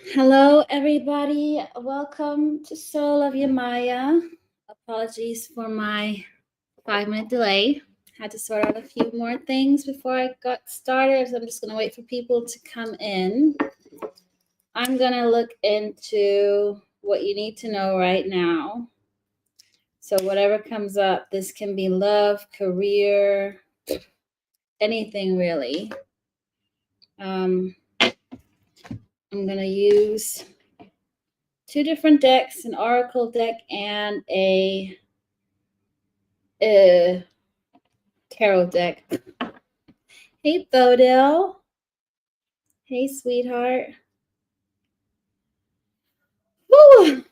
Hello, everybody. Welcome to Soul of Yamaya. Apologies for my 5-minute delay. Had to sort out a few more things before I got started. So I'm just going to wait for people to come in. I'm going to look into what you need to know right now. So whatever comes up, this can be love, career, anything really. I'm going to use 2 different decks, an oracle deck and a tarot deck. Hey, Bodil. Hey, sweetheart. Woo!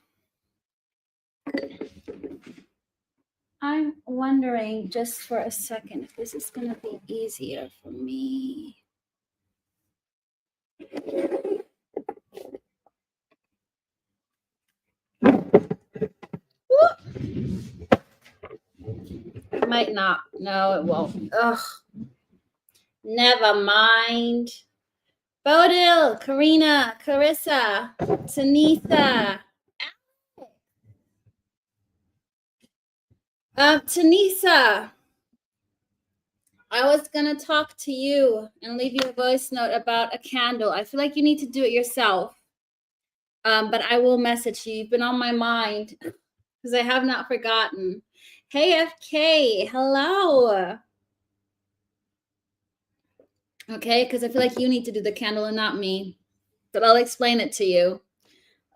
I'm wondering just for a second if this is going to be easier for me. Might not. No, it won't. Ugh. Never mind. Bodil, Karina, Carissa, Tanisa. Tanisa, I was going to talk to you and leave you a voice note about a candle. I feel like you need to do it yourself. But I will message you. You've been on my mind because I have not forgotten. Hey, FK. Hello. Okay, because I feel like you need to do the candle and not me. But I'll explain it to you.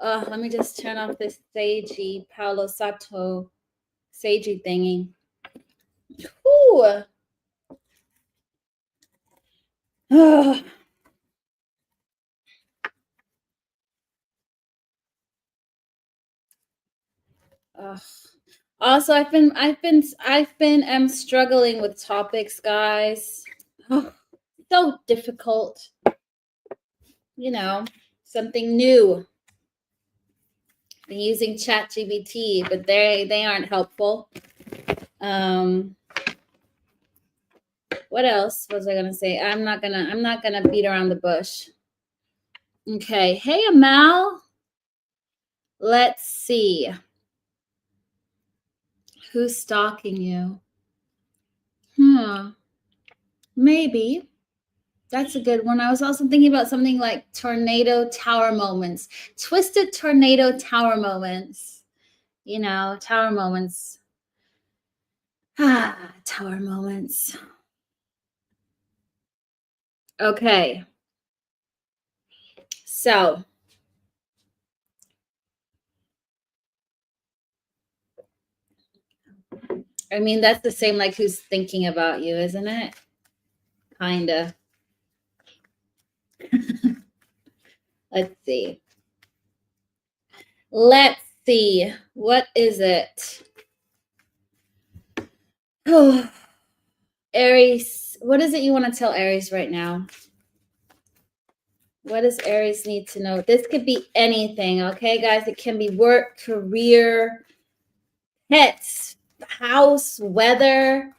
Let me just turn off this sagey Palo Santo sagey thingy. Whew. Also, I've been struggling with topics, guys. So difficult. You know, something new. Been using ChatGPT, but they aren't helpful. What else was I gonna say? I'm not gonna beat around the bush. Okay. Hey, Amal. Let's see. Who's stalking you? Maybe. That's a good one. I was also thinking about something like tornado tower moments. Twisted tornado tower moments. You know, tower moments. Tower moments. Okay. So, I mean, that's the same like who's thinking about you, isn't it? Kinda. Let's see. What is it? Oh, Aries. What is it you want to tell Aries right now? What does Aries need to know? This could be anything, okay, guys? It can be work, career, pets, house, weather,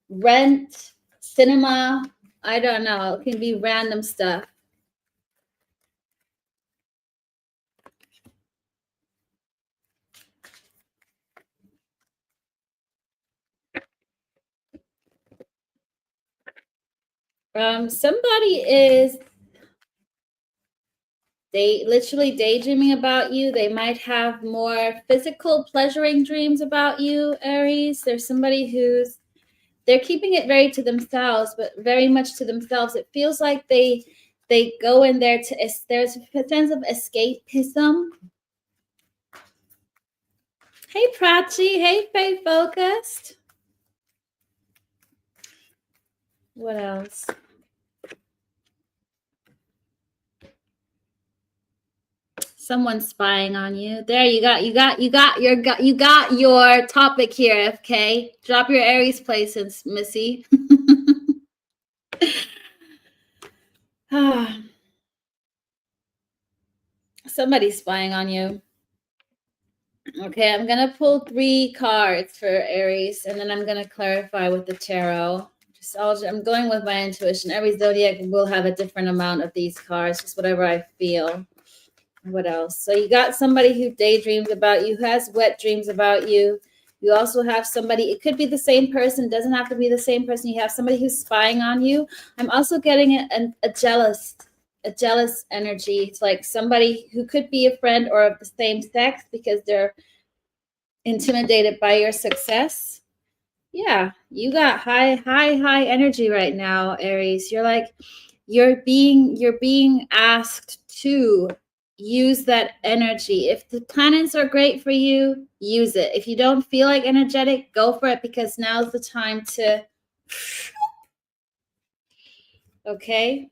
rent, cinema. I don't know. It can be random stuff. Somebody is literally daydreaming about you. They might have more physical pleasuring dreams about you, Aries. There's somebody they're keeping it very to themselves, but very much to themselves. It feels like they go in there there's a sense of escapism. Hey, Prachi. Hey, Faith Focused. What else? Someone's spying on you. There, you got your topic here, FK. Drop your Aries placements, Missy. Somebody's spying on you. Okay, I'm gonna pull 3 cards for Aries, and then I'm gonna clarify with the tarot. I'm going with my intuition. Every zodiac will have a different amount of these cards, just whatever I feel. What else? So you got somebody who daydreams about you, who has wet dreams about you. You also have somebody, it could be the same person, doesn't have to be the same person. You have somebody who's spying on you. I'm also getting a jealous energy. It's like somebody who could be a friend or of the same sex because they're intimidated by your success. Yeah, you got high energy right now, Aries. You're being asked to use that energy. If the planets are great for you, use it. If you don't feel like energetic, go for it, because now's the time to. Okay.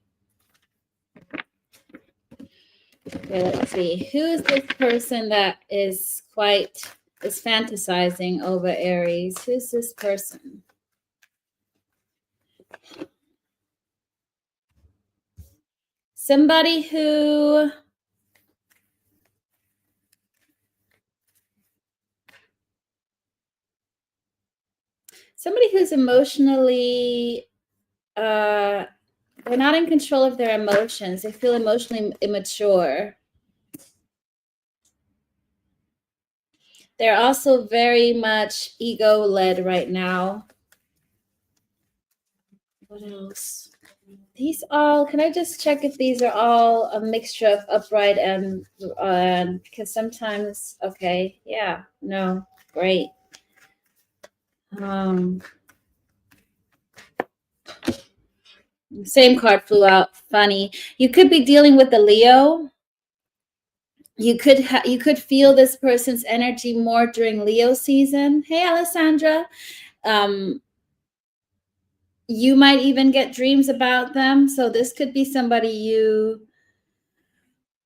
Okay, let's see. Who is this person that is fantasizing over Aries? Who's this person? Somebody who's emotionally they're not in control of their emotions. They feel emotionally immature. They're also very much ego-led right now. What else? These all, can I just check if these are all a mixture of upright and because sometimes, okay, yeah, no, great. Same card flew out, funny. You could be dealing with a Leo. You could feel this person's energy more during Leo season. Hey, Alessandra. You might even get dreams about them. So this could be somebody you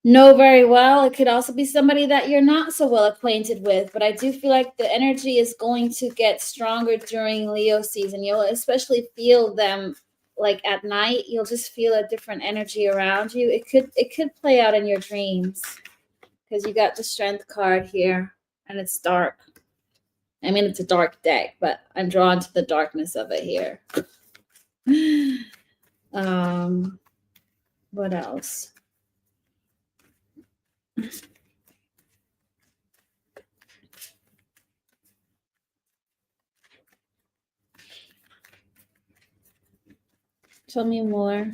know very well. It could also be somebody that you're not so well acquainted with. But I do feel like the energy is going to get stronger during Leo season. You'll especially feel them like at night. You'll just feel a different energy around you. It could play out in your dreams because you got the Strength card here and it's dark. I mean, it's a dark deck, but I'm drawn to the darkness of it here. What else? Tell me more.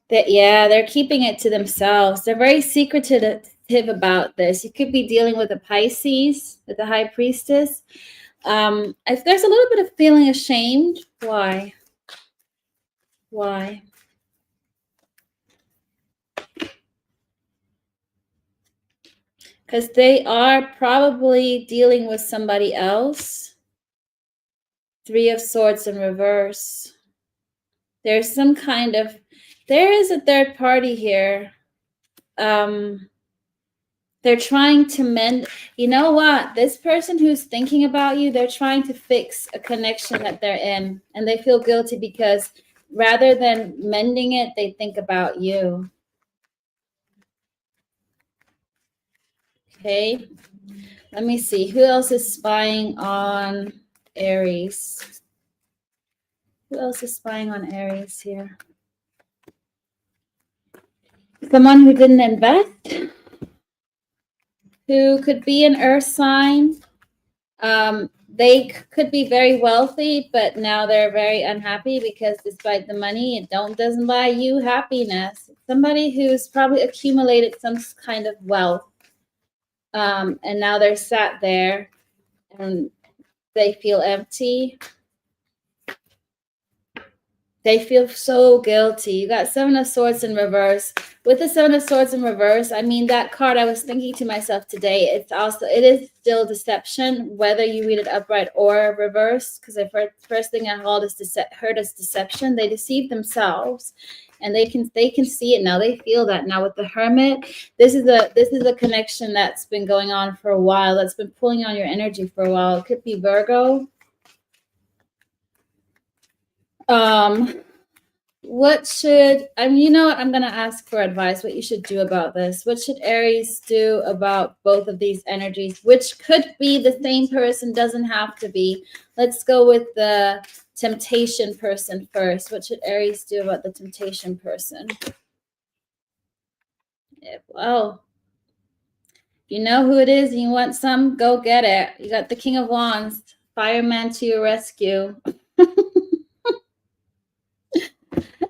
They're keeping it to themselves. They're very secretive about this. You could be dealing with a Pisces, with the High Priestess. If there's a little bit of feeling ashamed, why? Why? Because they are probably dealing with somebody else. Three of Swords in reverse. There's some kind of, there is a third party here. They're trying to mend. You know what? This person who's thinking about you, they're trying to fix a connection that they're in. And they feel guilty because rather than mending it, they think about you. Okay. Let me see. Who else is spying on Aries? Who else is spying on Aries here? Someone who didn't invest, who could be an earth sign. They could be very wealthy, but now they're very unhappy because despite the money, it doesn't buy you happiness. Somebody who's probably accumulated some kind of wealth, and now they're sat there and they feel empty. They feel so guilty. You got Seven of Swords in reverse. With the Seven of Swords in reverse, I mean, that card, I was thinking to myself today, it is still deception, whether you read it upright or reverse, because the first thing I heard is deception. They deceive themselves, and they can see it now. They feel that now with the Hermit. This is a connection that's been going on for a while, that's been pulling on your energy for a while. It could be Virgo. What should, you know what, I'm going to ask for advice, what you should do about this. What should Aries do about both of these energies, which could be the same person, doesn't have to be. Let's go with the temptation person first. What should Aries do about the temptation person? Well, you know who it is and you want some, go get it. You got the King of Wands, fireman to your rescue.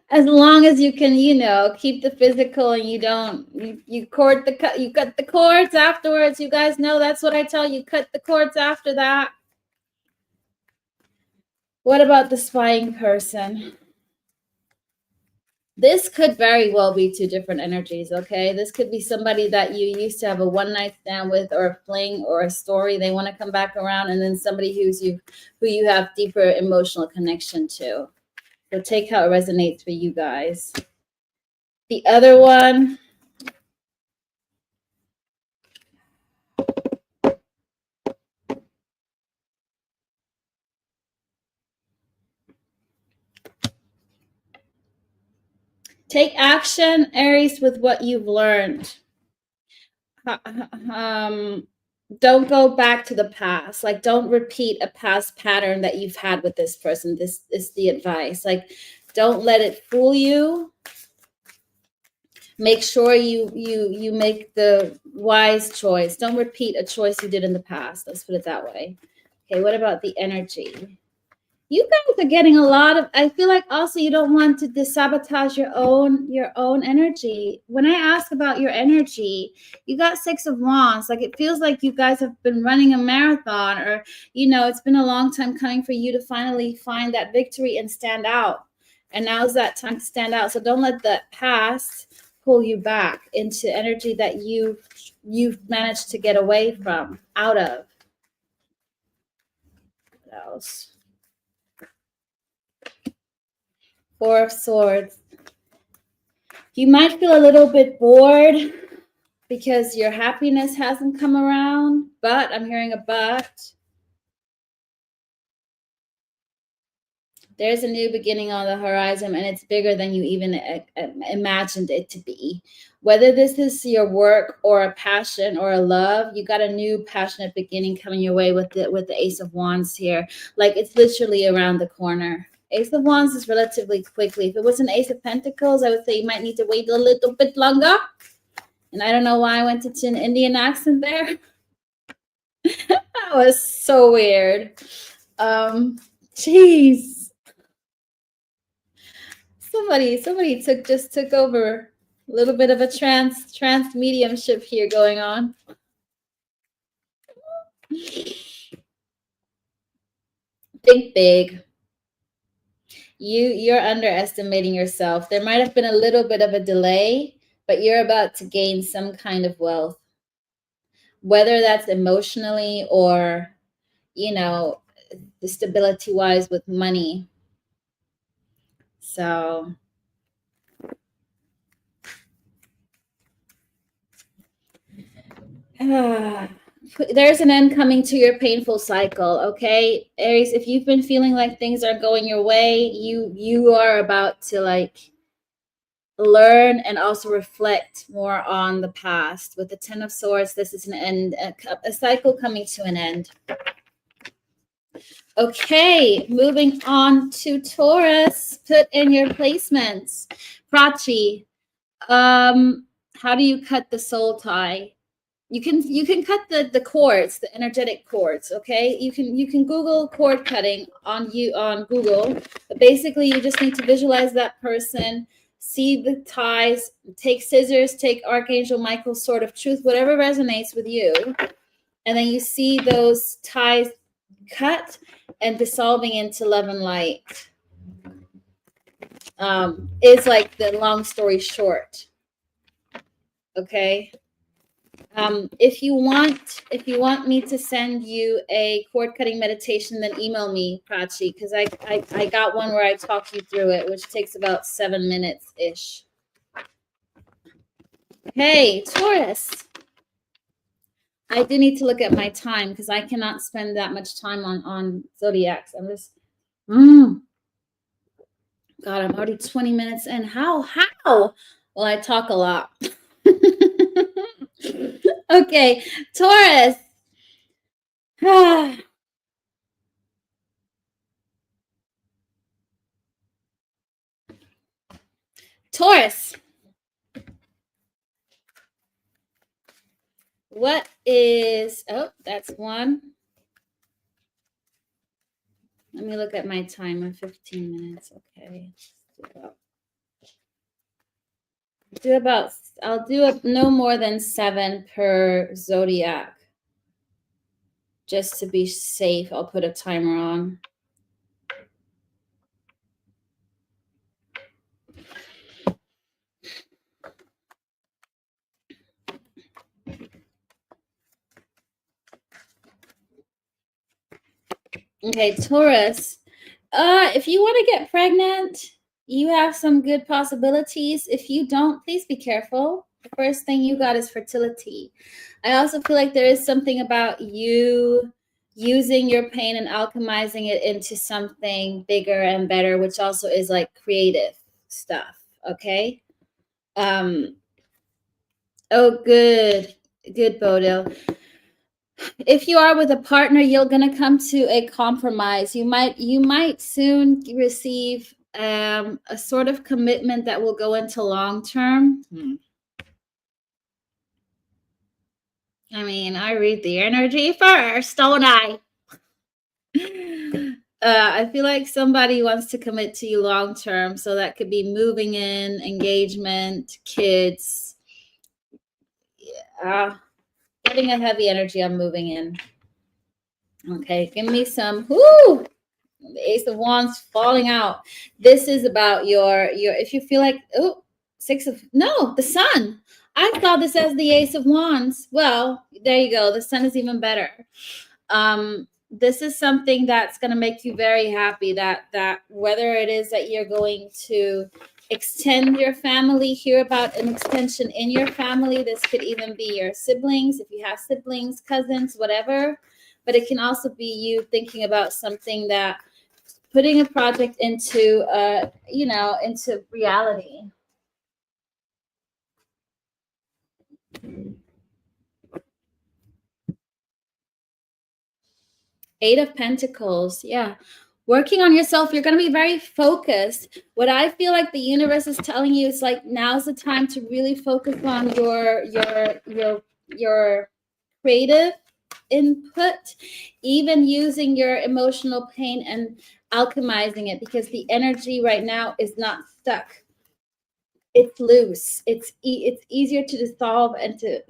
As long as you can, you know, keep the physical and you don't, you cut the cords afterwards. You guys know that's what I tell you, cut the cords after that. What about the spying person? This could very well be two different energies, okay? This could be somebody that you used to have a one-night stand with, or a fling, or a story. They want to come back around, and then somebody who you have deeper emotional connection to. So take how it resonates for you guys. The other one, take action, Aries, with what you've learned. Don't go back to the past. Like, don't repeat a past pattern that you've had with this person. This is the advice. Like, don't let it fool you. Make sure you make the wise choice. Don't repeat a choice you did in the past. Let's put it that way. Okay, what about the energy? You guys are getting a lot of, I feel like also you don't want to sabotage your own energy. When I ask about your energy, you got 6 of Wands. Like, it feels like you guys have been running a marathon, or, you know, it's been a long time coming for you to finally find that victory and stand out. And now's that time to stand out. So don't let the past pull you back into energy that you've managed to get away from, out of. What else? 4 of Swords. You might feel a little bit bored because your happiness hasn't come around, but I'm hearing a but. There's a new beginning on the horizon, and it's bigger than you even imagined it to be. Whether this is your work or a passion or a love, you got a new passionate beginning coming your way with the Ace of Wands here. Like, it's literally around the corner. Ace of Wands is relatively quickly. If it was an Ace of Pentacles, I would say you might need to wait a little bit longer. And I don't know why I went to an Indian accent there. That was so weird. Jeez. Somebody took over. A little bit of a trance mediumship here going on. Think big. You're underestimating yourself. There might have been a little bit of a delay, but you're about to gain some kind of wealth. Whether that's emotionally or, you know, the stability wise with money. So there's an end coming to your painful cycle, okay? Aries, if you've been feeling like things are going your way, you are about to, like, learn and also reflect more on the past. With the 10 of Swords, this is an end, a cycle coming to an end. Okay, moving on to Taurus. Put in your placements. Prachi, how do you cut the soul tie? You can cut the cords, the energetic cords, okay? You can Google cord cutting on Google, but basically you just need to visualize that person, see the ties, take scissors, take Archangel Michael's sword of truth, whatever resonates with you, and then you see those ties cut and dissolving into love and light. Is like the long story short. Okay. If you want me to send you a cord cutting meditation, then email me, Prachi, because I got one where I talk you through it, which takes about 7 minutes ish. Hey, Taurus. I do need to look at my time because I cannot spend that much time on Zodiacs. I'm just God, I'm already 20 minutes in. How? Well, I talk a lot. Okay, Taurus. Taurus. What is, oh, that's one. Let me look at my timer, 15 minutes. Okay. I'll do no more than 7 per zodiac. Just to be safe, I'll put a timer on. Okay, Taurus. If you want to get pregnant, you have some good possibilities. If you don't, please be careful. The first thing you got is fertility. I also feel like there is something about you using your pain and alchemizing it into something bigger and better, which also is like creative stuff. Okay. Oh, good, Bodil. If you are with a partner, you're going to come to a compromise. You might soon receive a sort of commitment that will go into long term. I mean, I read the energy first, don't I? I feel like somebody wants to commit to you long term, so that could be moving in, engagement, kids. Yeah, getting a heavy energy on moving in. Okay, give me some. Whoo! The Ace of Wands falling out. This is about your if you feel like, oh, the Sun. I saw this as the Ace of Wands. Well, there you go. The Sun is even better. This is something that's going to make you very happy, that whether it is that you're going to extend your family, hear about an extension in your family. This could even be your siblings, if you have siblings, cousins, whatever. But it can also be you thinking about something that putting a project into, into reality. Eight of Pentacles. Yeah. Working on yourself. You're going to be very focused. What I feel like the universe is telling you is like, now's the time to really focus on your creative input, even using your emotional pain and alchemizing it, because the energy right now is not stuck. It's loose. It's easier to dissolve and to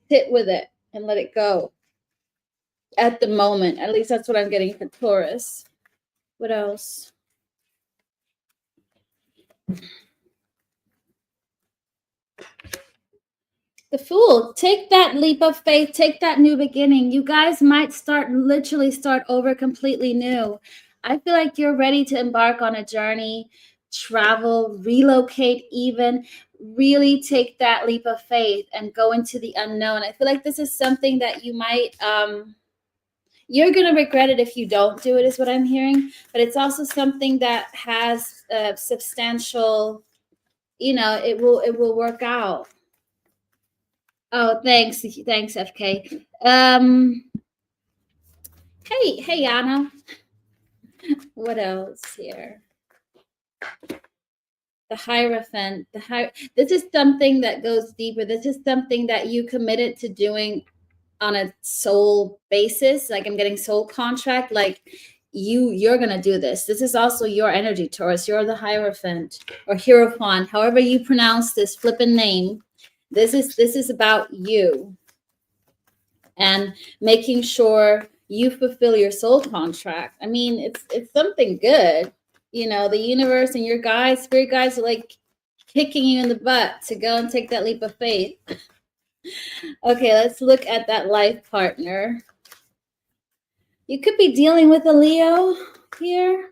sit with it and let it go at the moment. At least that's what I'm getting for Taurus. What else? The Fool. Take that leap of faith. Take that new beginning. You guys might literally start over completely new. I feel like you're ready to embark on a journey, travel, relocate even. Really take that leap of faith and go into the unknown. I feel like this is something that you might, you're going to regret it if you don't do it, is what I'm hearing. But it's also something that has substantial, it will work out. Oh, thanks, FK. Hey, Anna. What else here? The Hierophant. This is something that goes deeper. This is something that you committed to doing on a soul basis. Like, I'm getting soul contract. Like, you're gonna do this. This is also your energy, Taurus. You're the Hierophant or Hierophant, however you pronounce this flippin' name. This is about you and making sure you fulfill your soul contract. I mean, it's something good. The universe and your guides, spirit guides, are like kicking you in the butt to go and take that leap of faith. Okay, let's look at that life partner. You could be dealing with a Leo here.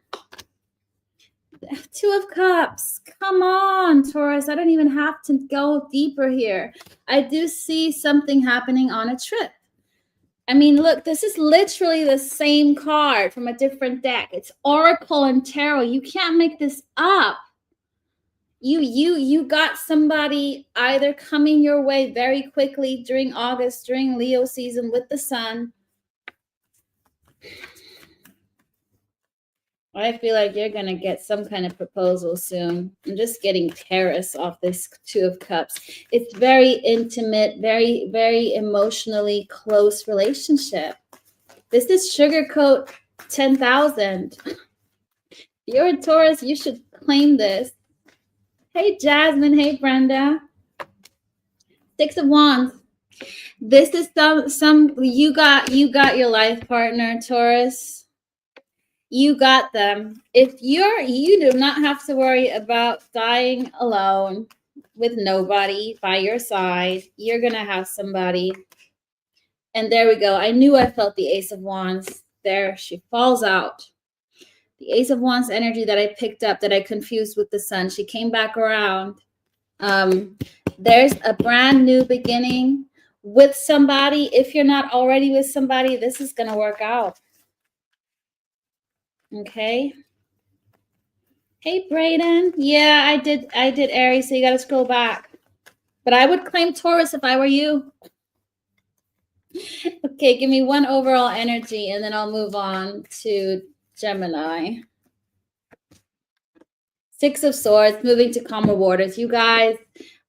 Two of Cups. Come on, Taurus. I don't even have to go deeper here. I do see something happening on a trip. I mean, look, this is literally the same card from a different deck. It's Oracle and Tarot. You can't make this up. You got somebody either coming your way very quickly during August, during Leo season with the sun. I feel like you're going to get some kind of proposal soon. I'm just getting Taurus off this Two of Cups. It's very intimate, very, very emotionally close relationship. This is sugarcoat 10,000. You're a Taurus. You should claim this. Hey, Jasmine. Hey, Brenda. Six of Wands. This is you got your life partner, Taurus. You got them. If you do not have to worry about dying alone with nobody by your side. You're going to have somebody. And there we go. I knew I felt the Ace of Wands. There she falls out. The Ace of Wands energy that I picked up, that I confused with the sun. She came back around. There's a brand new beginning with somebody. If you're not already with somebody, this is going to work out. Okay. Hey, Brayden. Yeah, I did Aries, so you got to scroll back. But I would claim Taurus if I were you. Okay, give me one overall energy, and then I'll move on to Gemini. Six of Swords, moving to calmer waters. You guys,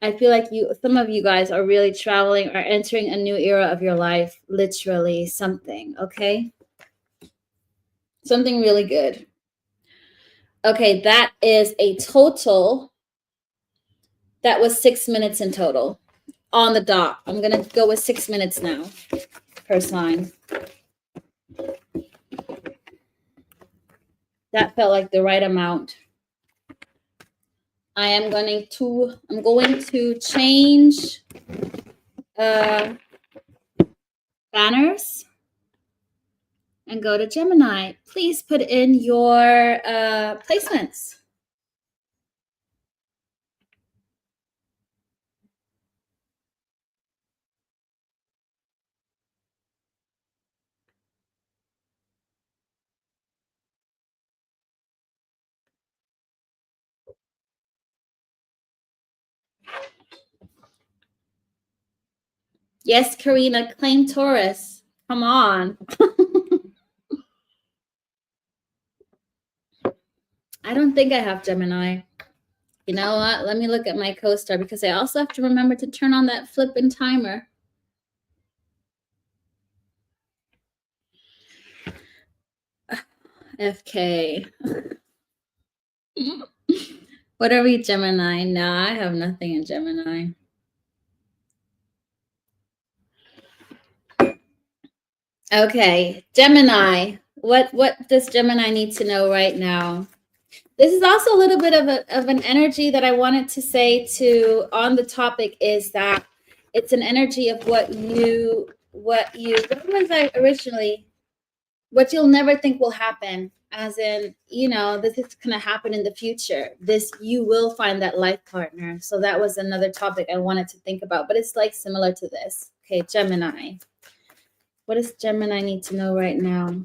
I feel like some of you guys are really traveling or entering a new era of your life. Literally something, okay? Something really good. Okay, that is a total. That was 6 minutes in total on the dot. I'm going to go with 6 minutes now per sign. That felt like the right amount. I'm going to change banners and go to Gemini. Please put in your placements. Yes, Karina, claim Taurus. Come on. I don't think I have Gemini. You know what? Let me look at my co-star, because I also have to remember to turn on that flipping timer. FK. What are we, Gemini? No, I have nothing in Gemini. Okay, Gemini. What does Gemini need to know right now? This is also a little bit of an energy that I wanted to say on the topic, is that it's an energy of what was I originally, what you'll never think will happen, as in, this is going to happen in the future. You will find that life partner. So that was another topic I wanted to think about, but it's like similar to this. Okay, Gemini. What does Gemini need to know right now?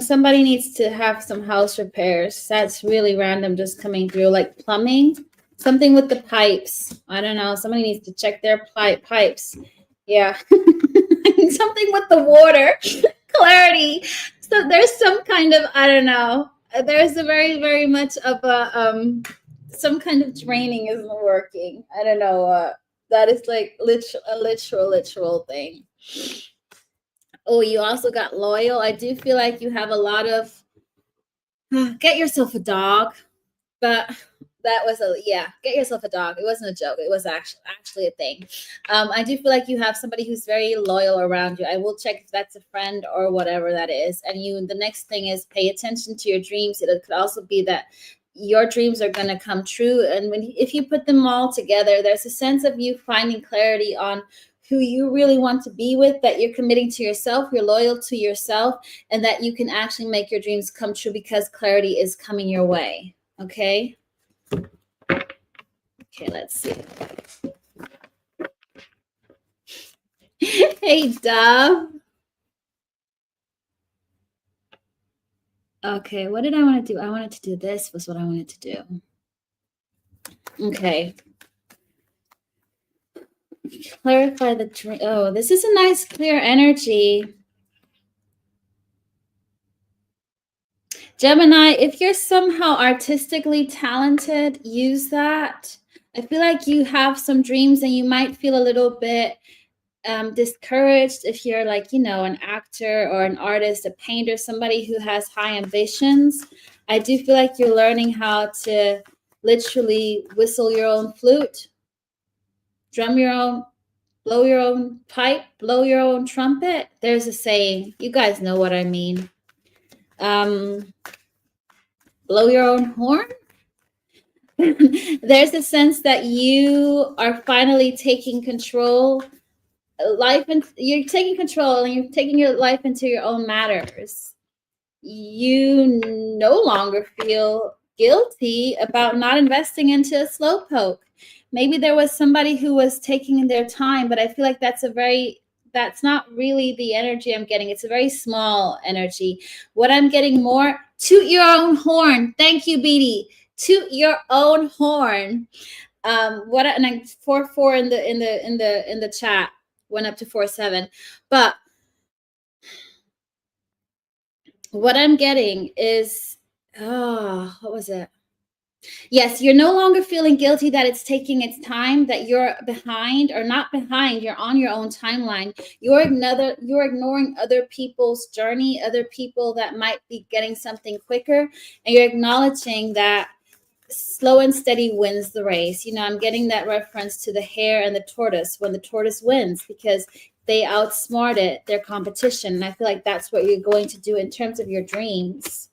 Somebody needs to have some house repairs. That's really random, just coming through, like plumbing, something with the pipes. I don't know. Somebody needs to check their pipes. Yeah. Something with the water. Clarity. So there's some kind of, I don't know. There's a very, very much of a some kind of draining isn't working. I don't know. That is like a literal thing. Oh, you also got loyal. I do feel like you have a lot of get yourself a dog. But that was get yourself a dog. It wasn't a joke. It was actually a thing. I do feel like you have somebody who's very loyal around you. I will check if that's a friend or whatever that is. And the next thing is pay attention to your dreams. It could also be that your dreams are going to come true. And if you put them all together, there's a sense of you finding clarity on who you really want to be with, that you're committing to yourself, you're loyal to yourself, and that you can actually make your dreams come true because clarity is coming your way. Okay? Okay, let's see. Hey, Dove. Okay, what did I want to do? I wanted to do this, was what I wanted to do. Okay. Clarify the dream. Oh, this is a nice, clear energy. Gemini, if you're somehow artistically talented, use that. I feel like you have some dreams and you might feel a little bit discouraged if you're like, an actor or an artist, a painter, somebody who has high ambitions. I do feel like you're learning how to literally whistle your own flute, drum your own, blow your own pipe, blow your own trumpet. There's a saying. You guys know what I mean. Blow your own horn. There's a sense that you are finally taking control. You're taking control and you're taking your life into your own matters. You no longer feel guilty about not investing into a slowpoke. Maybe there was somebody who was taking their time, but I feel like that's not really the energy I'm getting. It's a very small energy. What I'm getting more, toot your own horn. Thank you, Beatty. Toot your own horn. And I 4-4 in the chat. Went up to 4-7. But what I'm getting is, what was it? Yes, you're no longer feeling guilty that it's taking its time, that you're behind or not behind. You're on your own timeline. You're ignoring other people's journey, other people that might be getting something quicker. And you're acknowledging that slow and steady wins the race. I'm getting that reference to the hare and the tortoise, when the tortoise wins because they outsmarted their competition. And I feel like that's what you're going to do in terms of your dreams.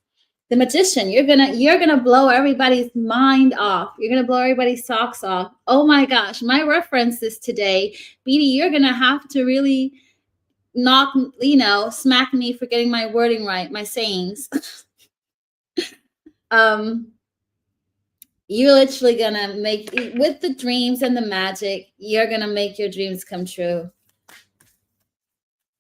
The magician, you're gonna blow everybody's mind off. You're gonna blow everybody's socks off. Oh my gosh, my references today, Beatty, you're gonna have to really smack me for getting my wording right, my sayings. You're literally gonna make, with the dreams and the magic, you're gonna make your dreams come true.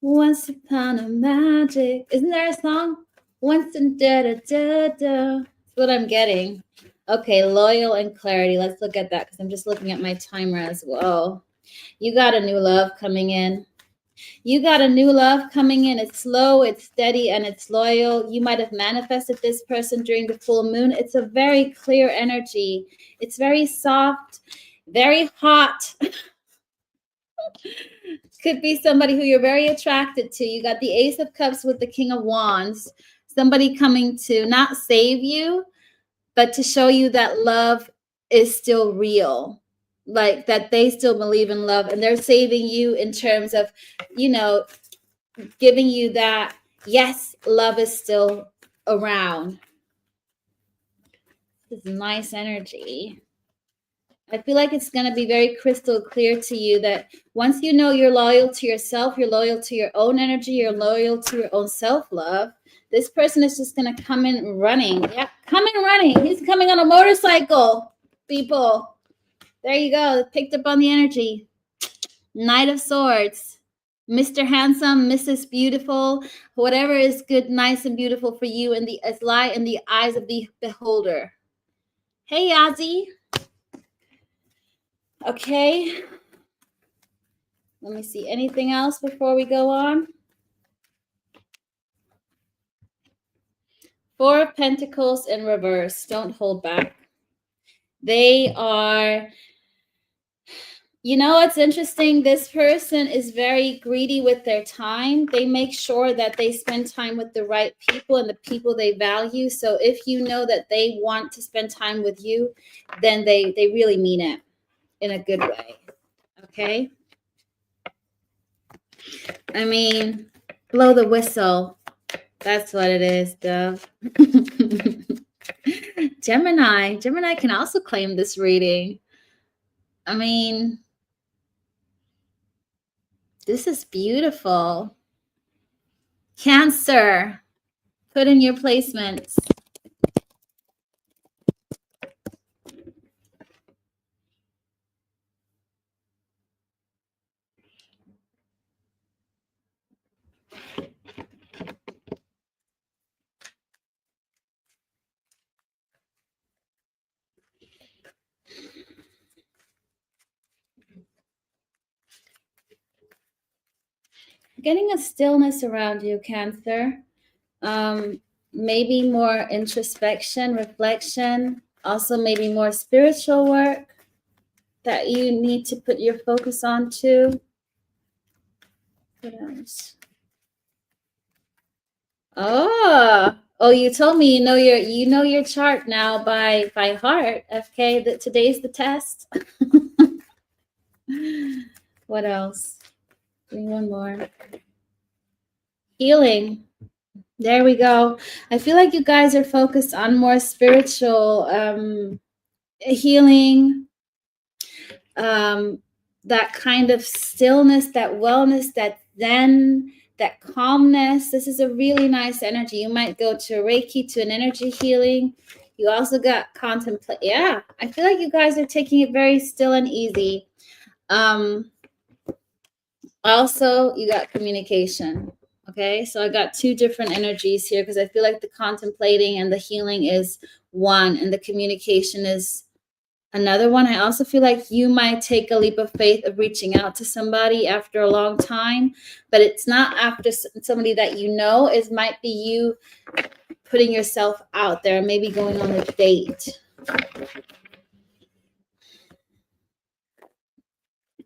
Once upon a magic, isn't there a song? Once and da-da-da-da. That's what I'm getting. Okay, loyal and clarity. Let's look at that because I'm just looking at my timer as well. You got a new love coming in. You got a new love coming in. It's slow, it's steady, and it's loyal. You might have manifested this person during the full moon. It's a very clear energy. It's very soft, very hot. Could be somebody who you're very attracted to. You got the Ace of Cups with the King of Wands. Somebody coming to not save you, but to show you that love is still real. Like that they still believe in love and they're saving you in terms of, giving you that, yes, love is still around. This is nice energy. I feel like it's going to be very crystal clear to you that once you know you're loyal to yourself, you're loyal to your own energy, you're loyal to your own self-love, this person is just going to come in running. Yeah, come in running. He's coming on a motorcycle, people. There you go. Picked up on the energy. Knight of Swords. Mr. Handsome, Mrs. Beautiful, whatever is good, nice, and beautiful for you is lie in the eyes of the beholder. Hey, Yazzie. Okay. Let me see. Anything else before we go on? Four of Pentacles in reverse. Don't hold back. They are... It's interesting. This person is very greedy with their time. They make sure that they spend time with the right people and the people they value. So if you know that they want to spend time with you, then they really mean it in a good way. Okay? I mean, blow the whistle. That's what it is, Dove. Gemini can also claim this reading. I mean... This is beautiful. Cancer, put in your placements. Getting a stillness around you, Cancer. Maybe more introspection, reflection, also maybe more spiritual work that you need to put your focus on too. What else? Oh, you told me you know your chart now by heart. FK, that today's the test. What else? One more. Healing. There we go. I feel like you guys are focused on more spiritual healing, that kind of stillness, that wellness, that zen, that calmness. This is a really nice energy. You might go to a Reiki, to an energy healing. You also got contemplate. Yeah, I feel like you guys are taking it very still and easy. Also, you got communication. Okay, so I got two different energies here because I feel like the contemplating and the healing is one, and the communication is another one. I also feel like you might take a leap of faith of reaching out to somebody after a long time, but it's not after somebody that you know. It might be you putting yourself out there, maybe going on a date.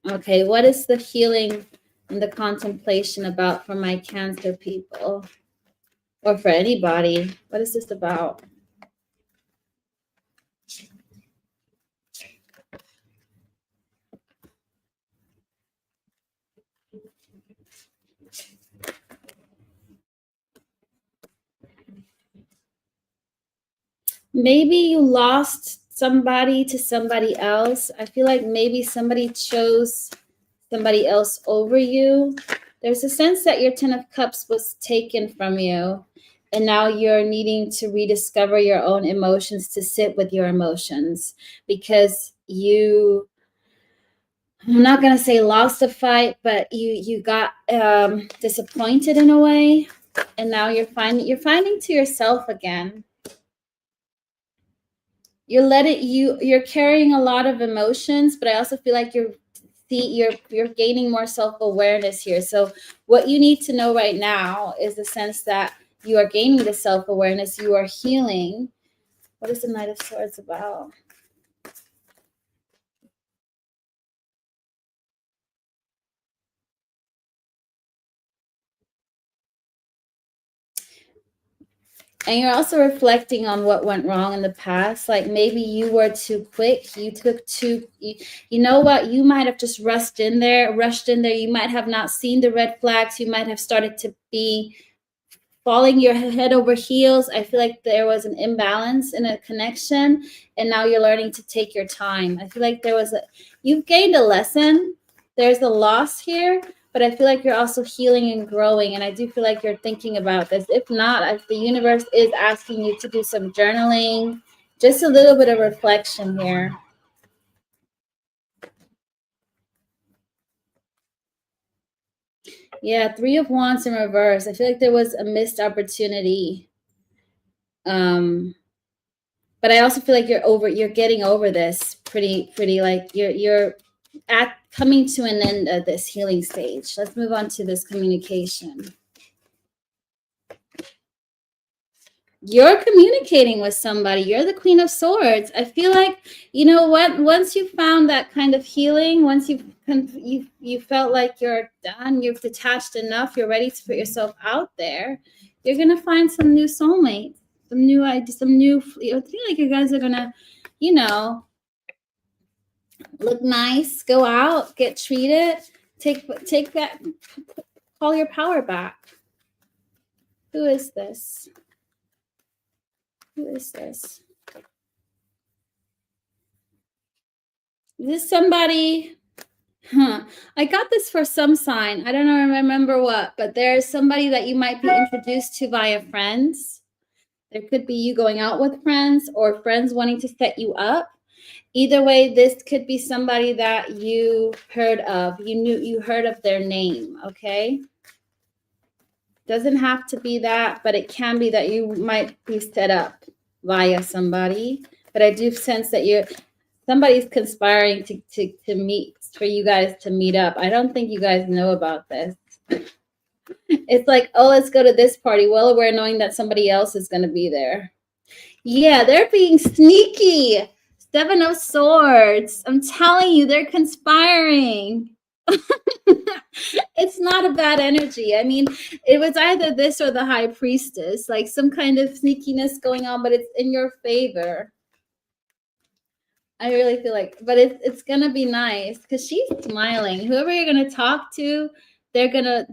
Okay, what is the healing and the contemplation about for my Cancer people? Or for anybody? What is this about? Maybe you lost somebody to somebody else. I feel like maybe somebody chose somebody else over you. There's a sense that your 10 of Cups was taken from you, and now you're needing to rediscover your own emotions, to sit with your emotions, because you, I'm not going to say lost a fight, but you got disappointed in a way, and now you're finding to yourself again. You're carrying a lot of emotions, but I also feel like you're gaining more self-awareness here. So what you need to know right now is the sense that you are gaining the self-awareness, you are healing. What is the Knight of Swords about? And you're also reflecting on what went wrong in the past. Like maybe you were too quick. You took too, you know what? You might have just rushed in there. You might have not seen the red flags. You might have started to be falling your head over heels. I feel like there was an imbalance in a connection, and now you're learning to take your time. I feel like you've gained a lesson. There's a loss here, but I feel like you're also healing and growing, and I do feel like you're thinking about this. If not, the universe is asking you to do some journaling, just a little bit of reflection here. Yeah, 3 of Wands in reverse. I feel like there was a missed opportunity. But I also feel like you're getting over this pretty like you're at coming to an end of this healing stage. Let's move on to this communication. You're communicating with somebody. You're the Queen of Swords. I feel like, you know what, once you found that kind of healing, once you felt like you're done, you've detached enough, you're ready to put yourself out there, you're gonna find some new soulmates, some new ideas, I feel like you guys are gonna, look nice, go out, get treated, take that, call your power back. Who is this? Who is this? Is this somebody I got this for some sign. I don't remember what, but there's somebody that you might be introduced to via friends. There could be you going out with friends or friends wanting to set you up. Either way, this could be somebody that you heard of. You heard of their name, okay? Doesn't have to be that, but it can be that you might be set up via somebody. But I do sense that somebody's conspiring to meet, for you guys to meet up. I don't think you guys know about this. It's like, oh, let's go to this party. Well, we're knowing that somebody else is going to be there. Yeah, they're being sneaky. 7 of Swords. I'm telling you, they're conspiring. It's not a bad energy. I mean, it was either this or the High Priestess, like some kind of sneakiness going on, but it's in your favor. I really feel like, but it's gonna be nice because she's smiling. Whoever you're gonna talk to, they're gonna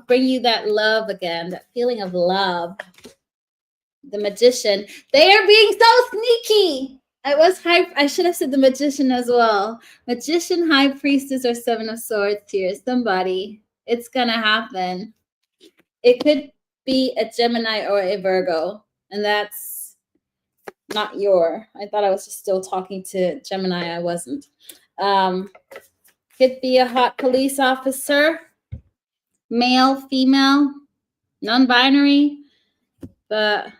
bring you that love again, that feeling of love. The Magician. They are being so sneaky. I should have said the Magician as well. Magician, High Priestess, or 7 of Swords here. Somebody. It's gonna happen. It could be a Gemini or a Virgo, and that's not I thought I was just still talking to Gemini. I wasn't. Could be a hot police officer, male, female, non-binary, but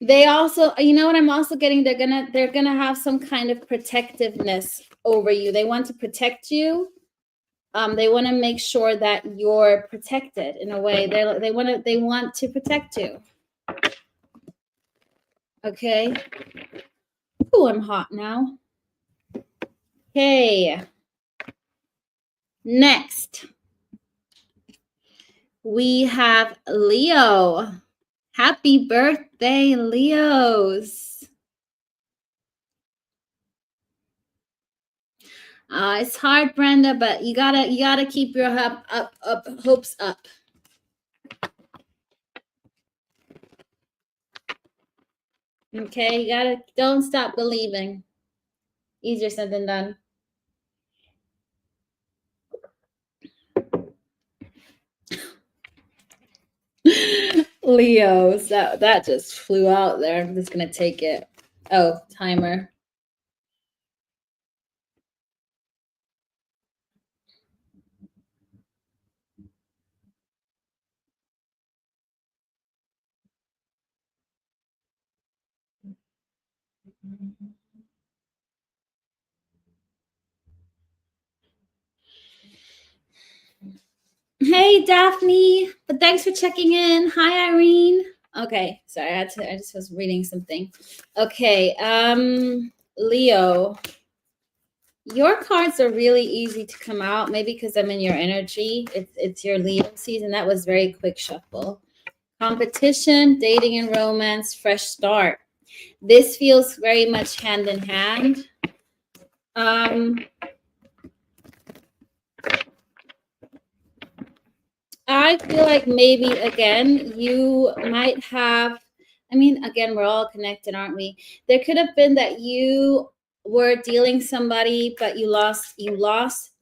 they also, you know what I'm also getting? They're gonna have some kind of protectiveness over you. They want to protect you. They want to make sure that you're protected in a way. They want to protect you. Okay. Oh, I'm hot now. Okay. Next, we have Leo. Happy birthday, Leos. It's hard, Brenda, but you gotta keep your hopes up. Okay, don't stop believing. Easier said than done. Leos, that just flew out there. I'm just gonna take it. Oh, timer. Hey, Daphne, but thanks for checking in. Hi, Irene. Okay, sorry, I just was reading something. Okay, Leo, your cards are really easy to come out, maybe because I'm in your energy. It's your Leo season. That was very quick shuffle. Competition, dating and romance, fresh start. This feels very much hand in hand. I feel like maybe, again, you might have, I mean, again, we're all connected, aren't we? There could have been that you were dealing somebody, but you lost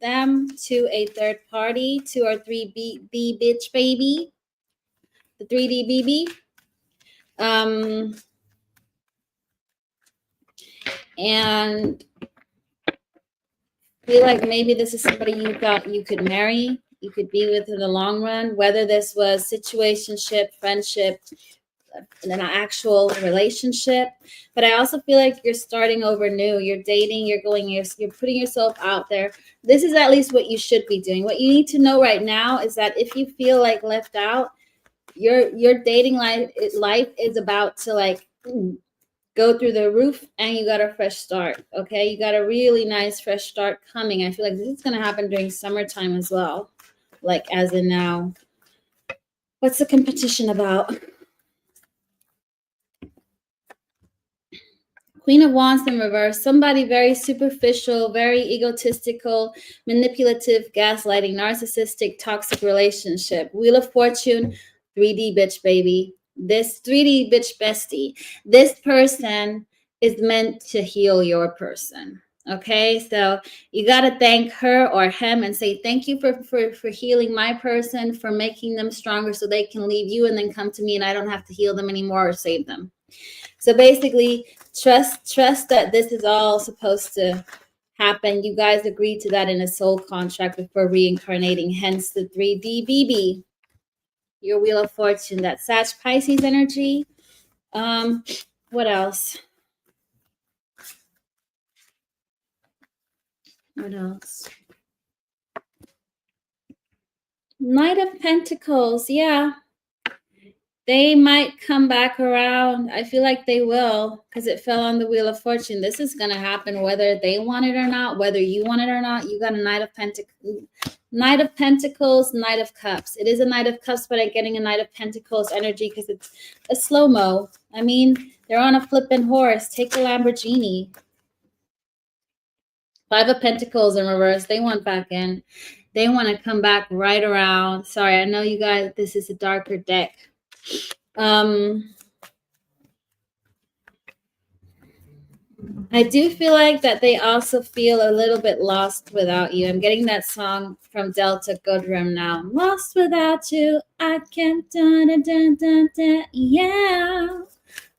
them to a third party, 2 or 3 B bitch baby, the 3D BB. And feel like maybe this is somebody you could marry, you could be with in the long run, whether this was situationship, friendship, an actual relationship. But I also feel like you're starting over new. You're dating, you're putting yourself out there. This is at least what you should be doing. What you need to know right now is that if you feel like left out, your dating life is about to like go through the roof, and you got a fresh start. Okay, you got a really nice fresh start coming. I feel like this is going to happen during summertime as well, like as in now. What's the competition about? Queen of Wands in reverse. Somebody very superficial, very egotistical, manipulative, gaslighting, narcissistic, toxic relationship. Wheel of Fortune, 3D bitch baby. This 3D bitch bestie. This person is meant to heal your person. Okay, so you got to thank her or him and say, thank you for healing my person, for making them stronger so they can leave you and then come to me and I don't have to heal them anymore or save them. So basically, trust that this is all supposed to happen. You guys agreed to that in a soul contract before reincarnating, hence the 3D BB. Your Wheel of Fortune, that Sag Pisces energy. What else? What else? Knight of Pentacles, yeah. They might come back around. I feel like they will because it fell on the Wheel of Fortune. This is going to happen whether they want it or not, whether you want it or not. You got a Knight of Pentacles, Knight of Cups. It is a Knight of Cups, but I'm getting a Knight of Pentacles energy because it's a slow-mo. I mean, they're on a flipping horse. Take a Lamborghini. 5 of Pentacles in reverse. They want back in. They want to come back right around. Sorry, I know you guys, this is a darker deck. I do feel like that they also feel a little bit lost without you. I'm getting that song from Delta Goodrem now. Lost without you, I can't dun, dun, dun, dun, dun, yeah.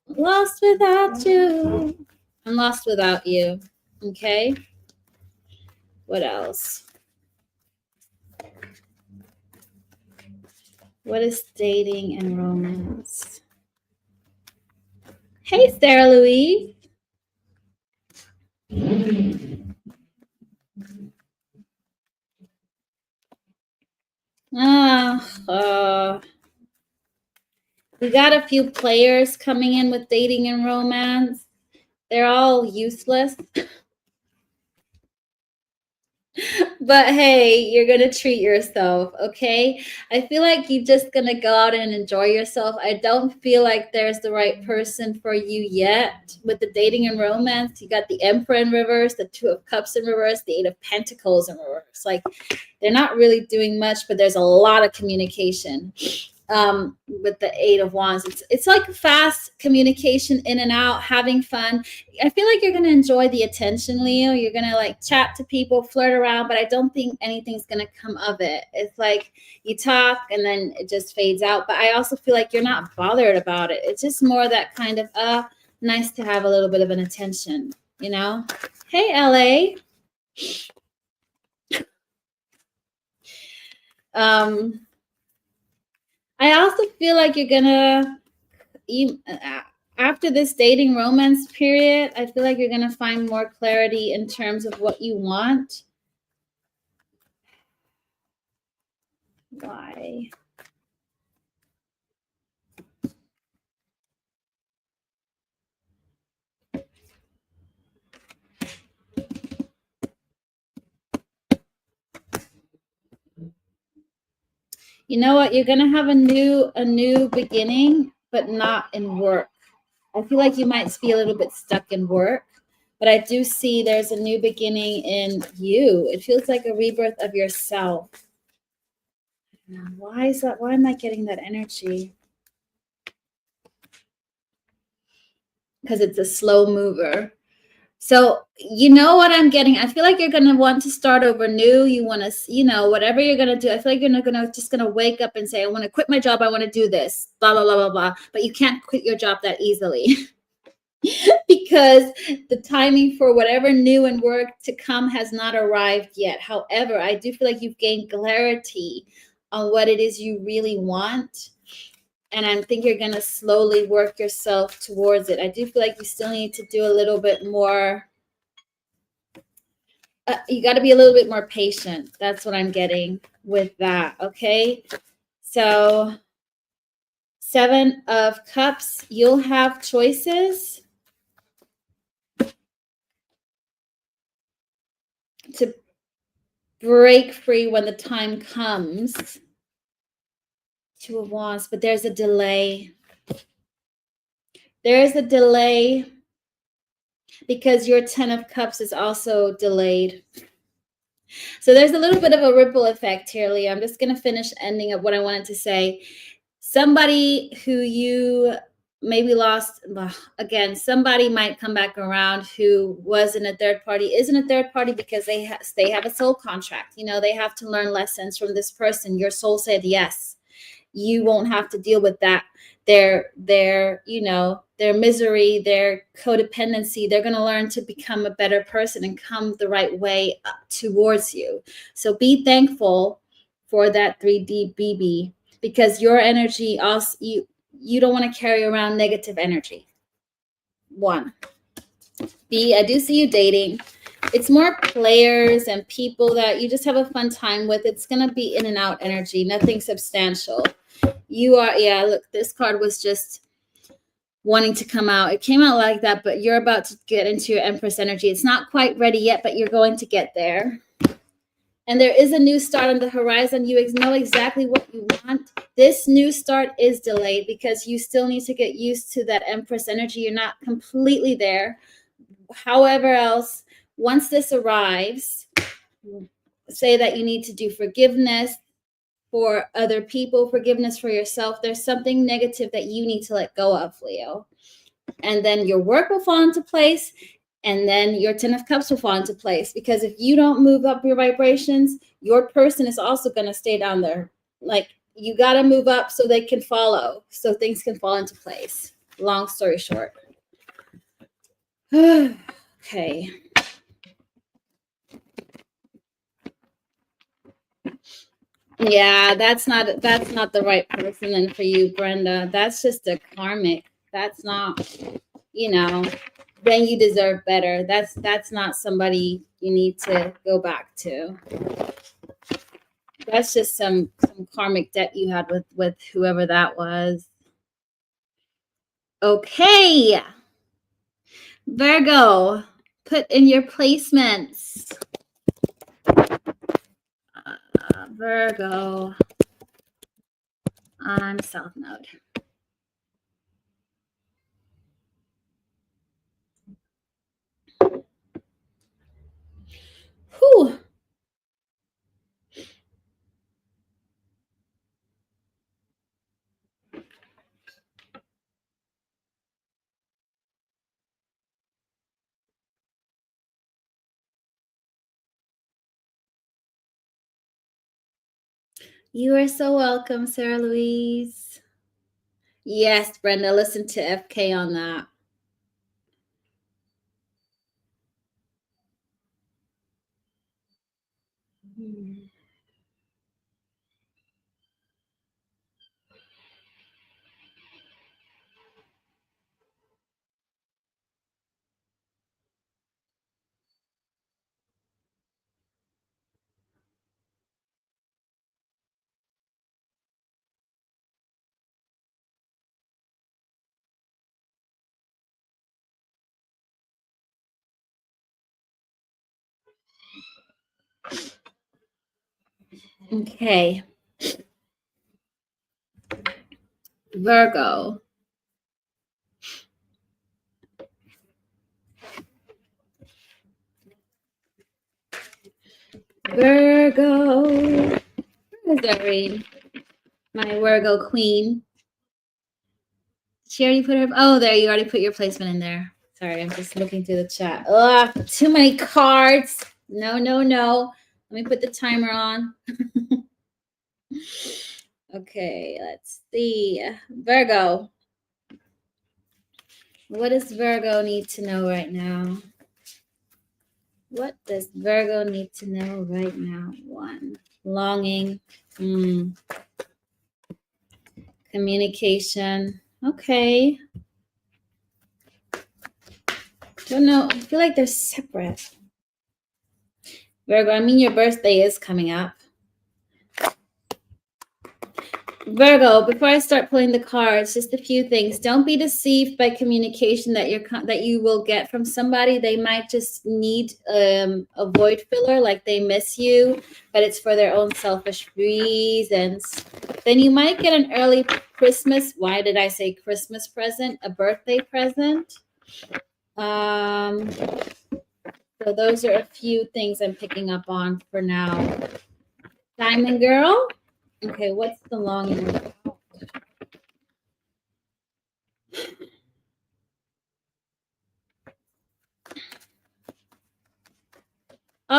Lost without you. I'm lost without you. Okay. What else? What is dating and romance? Hey, Sarah Louise. We got a few players coming in with dating and romance. They're all useless. But hey, you're going to treat yourself, okay? I feel like you're just going to go out and enjoy yourself. I don't feel like there's the right person for you yet. With the dating and romance, you got the Emperor in reverse, the 2 of Cups in reverse, the 8 of Pentacles in reverse. Like, they're not really doing much, but there's a lot of communication. With the 8 of Wands, it's like fast communication, in and out, having fun. I feel like you're going to enjoy the attention, Leo. You're going to like chat to people, flirt around, but I don't think anything's going to come of it. It's like you talk and then it just fades out. But I also feel like you're not bothered about it. It's just more that kind of nice to have a little bit of an attention, you know? Hey, LA. I also feel like you're gonna, after this dating romance period, I feel like you're gonna find more clarity in terms of what you want. Why? You know what? You're gonna have a new beginning, but not in work. I feel like you might be a little bit stuck in work, but I do see there's a new beginning in you. It feels like a rebirth of yourself. Why is that? Why am I getting that energy? Because it's a slow mover. So you know what I'm getting? I feel like you're going to want to start over new. You want to, you know, whatever you're going to do. I feel like you're not going to just going to wake up and say, I want to quit my job. I want to do this, blah, blah, blah, blah, blah. But you can't quit your job that easily because the timing for whatever new and work to come has not arrived yet. However, I do feel like you've gained clarity on what it is you really want. And I think you're going to slowly work yourself towards it. I do feel like you still need to do a little bit more. You got to be a little bit more patient. That's what I'm getting with that. Okay. So 7 of Cups, you'll have choices to break free when the time comes. 2 of Wands, but there's a delay. There is a delay because your 10 of Cups is also delayed. So there's a little bit of a ripple effect here, Leo. I'm just going to finish ending up what I wanted to say. Somebody who you maybe lost. Again, somebody might come back around who was in a third party, isn't a third party because they have a soul contract. You know, they have to learn lessons from this person. Your soul said yes. You won't have to deal with that. Their you know, their misery, their codependency. They're going to learn to become a better person and come the right way up towards you. So be thankful for that 3D BB, because your energy also, you don't want to carry around negative energy. 1. B, I do see you dating. It's more players and people that you just have a fun time with. It's going to be in and out energy, nothing substantial. You are, yeah, look, this card was just wanting to come out. It came out like that, but you're about to get into your Empress energy. It's not quite ready yet, but you're going to get there. And there is a new start on the horizon. You know exactly what you want. This new start is delayed because you still need to get used to that Empress energy. You're not completely there. However else, once this arrives, say that you need to do forgiveness for other people, forgiveness for yourself. There's something negative that you need to let go of, Leo. And then your work will fall into place. And then your 10 of Cups will fall into place, because if you don't move up your vibrations, your person is also going to stay down there. Like, you got to move up so they can follow, so things can fall into place. Long story short. Okay. Yeah, that's not the right person then for you, Brenda. That's just a karmic. That's not, you know, then you deserve better. That's not somebody you need to go back to. That's just some karmic debt you had with whoever that was. Okay. Virgo, put in your placements. Virgo on South Node. Whew. You are so welcome, Sarah Louise. Yes, Brenda, listen to FK on that. Okay. Virgo. Virgo. Where's Irene? My Virgo queen. She already put her. Oh, there, you already put your placement in there. Sorry, I'm just looking through the chat. Ugh, too many cards. No. Let me put the timer on. Okay, let's see. Virgo. What does Virgo need to know right now? What does Virgo need to know right now? 1. Longing. Communication. Okay. Don't know. I feel like they're separate. Virgo, I mean, your birthday is coming up. Virgo, before I start pulling the cards, just a few things. Don't be deceived by communication that you will get from somebody. They might just need a void filler, like they miss you, but it's for their own selfish reasons. Then you might get an early Christmas. Why did I say Christmas present? A birthday present. So those are a few things I'm picking up on for now. Diamond Girl. Okay, what's the longing about?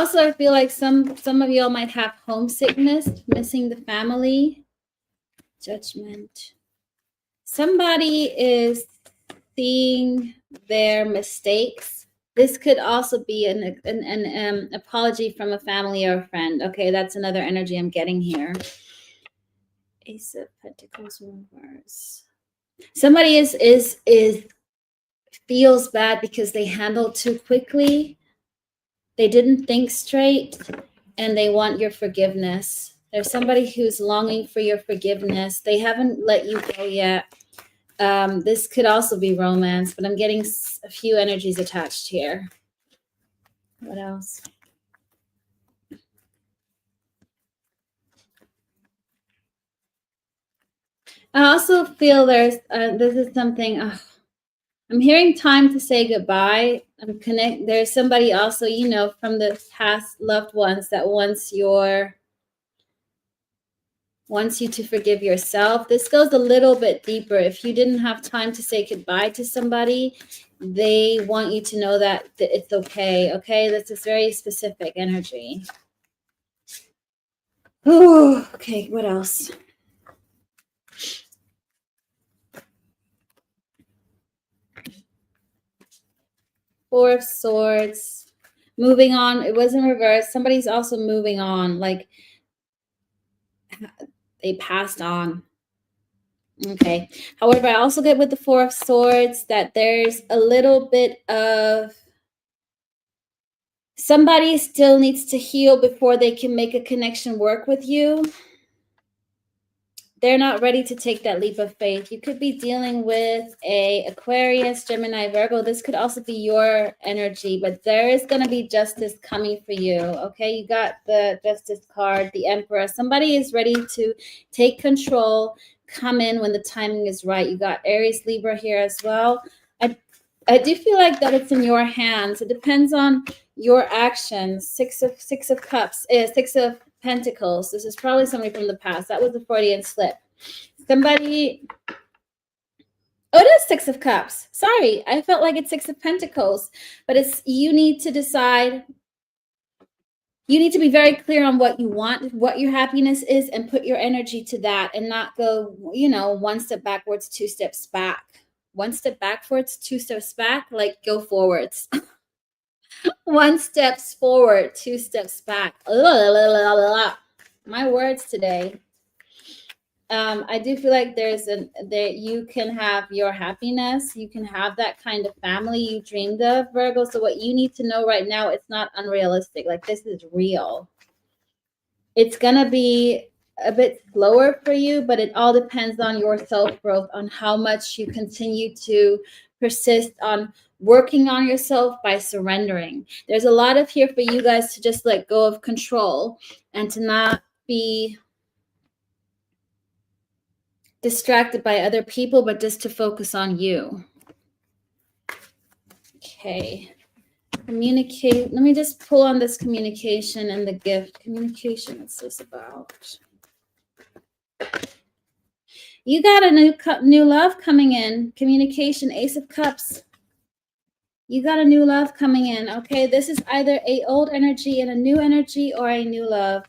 Also, I feel like some of y'all might have homesickness, missing the family. Judgment. Somebody is seeing their mistakes. This could also be an apology from a family or a friend. Okay, that's another energy I'm getting here. Ace of Pentacles reverse. Somebody is feels bad because they handled too quickly. They didn't think straight, and they want your forgiveness. There's somebody who's longing for your forgiveness. They haven't let you go yet. This could also be romance, but I'm getting a few energies attached here. What else? I also feel this is something. I'm hearing time to say goodbye. There's somebody also, from the past loved ones that wants you to forgive yourself. This goes a little bit deeper. If you didn't have time to say goodbye to somebody, they want you to know that it's okay. Okay, this is very specific energy. Oh, okay. What else? Four of Swords. Moving on. It was in reverse. Somebody's also moving on. Like they passed on. Okay. However, I also get with the Four of Swords that there's a little bit of somebody still needs to heal before they can make a connection work with you. They're not ready to take that leap of faith. You could be dealing with a Aquarius, Gemini, Virgo. This could also be your energy, but there is going to be justice coming for you. Okay, you got the Justice card, the Emperor. Somebody is ready to take control, come in when the timing is right. You got Aries, Libra here as well. I do feel like that it's in your hands. It depends on your actions. Six of Cups, Six of Pentacles. This is probably somebody from the past. That was a Freudian slip. Somebody. Oh, it is Six of Cups. Sorry, I felt like it's Six of Pentacles, but you need to decide. You need to be very clear on what you want, what your happiness is, and put your energy to that, and not go, one step backwards, two steps back. One step backwards, two steps back. Like go forwards. One steps forward, two steps back. My words today. I do feel like that you can have your happiness. You can have that kind of family you dreamed of, Virgo. So what you need to know right now, it's not unrealistic. Like this is real. It's gonna be a bit slower for you, but it all depends on your self-growth, on how much you continue to persist on working on yourself by surrendering. There's a lot of here for you guys to just let go of control and to not be distracted by other people, but just to focus on you. Okay. Communicate. Let me just pull on this communication and the gift. Communication, what's this about? You got a new love coming in. Communication, Ace of Cups. You got a new love coming in. Okay, this is either a old energy and a new energy, or a new love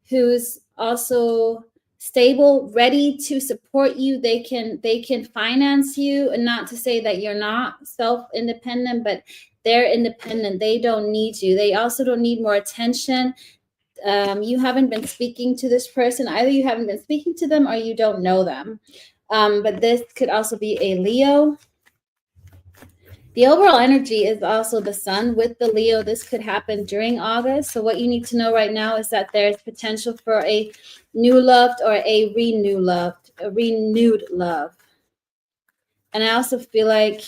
who's also stable, ready to support you. They can finance you, and not to say that you're not self-independent, but they're independent. They don't need you. They also don't need more attention. You haven't been speaking to this person. Either you haven't been speaking to them or you don't know them. But this could also be a Leo. The overall energy is also the Sun with the Leo. This could happen during August. So what you need to know right now is that there's potential for a new love or a renewed love. And I also feel like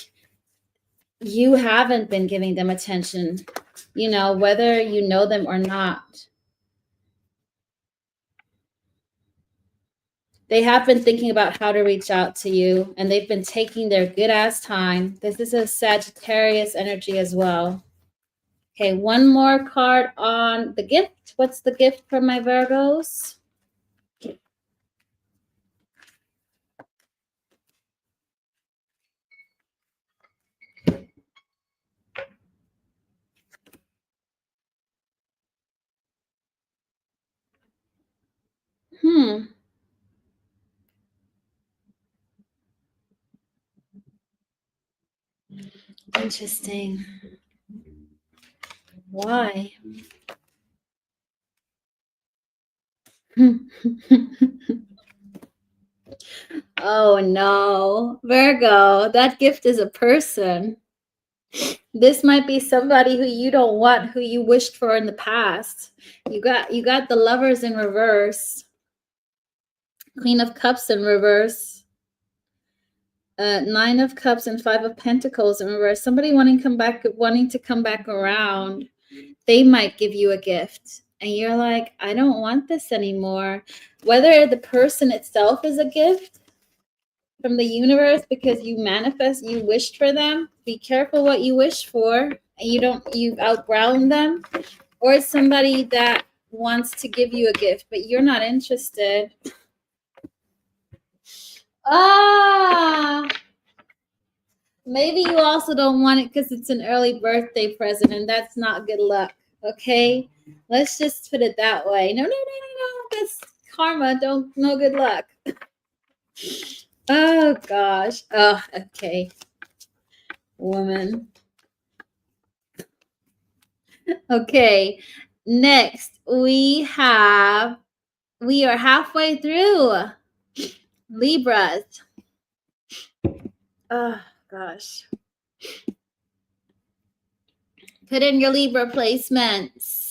you haven't been giving them attention, whether you know them or not. They have been thinking about how to reach out to you, and they've been taking their good ass time. This is a Sagittarius energy as well. Okay, one more card on the gift. What's the gift for my Virgos? Interesting. Why? Oh no, Virgo, that gift is a person. This might be somebody who you don't want, who you wished for in the past. You got the Lovers in reverse, Queen of Cups in reverse, Nine of Cups and Five of Pentacles in reverse. Somebody wanting to come back around. They might give you a gift and you're like, I don't want this anymore. Whether the person itself is a gift from the universe because you wished for them. Be careful what you wish for, and you've outgrown them, or it's somebody that wants to give you a gift, but you're not interested. Maybe you also don't want it because it's an early birthday present, and that's not good luck. Okay, let's just put it that way. No. That's karma. No good luck. Oh gosh. Oh, okay. Woman. Okay. Next, we are halfway through Libras. Oh gosh. Put in your Libra placements.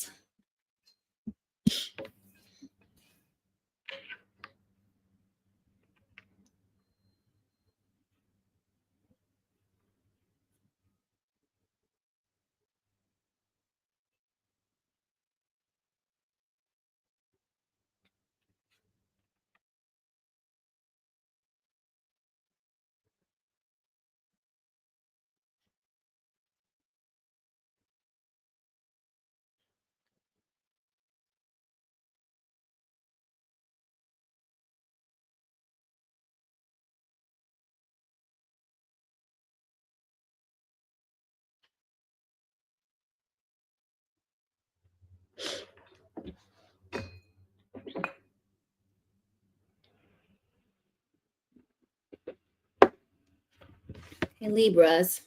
Okay, Libras.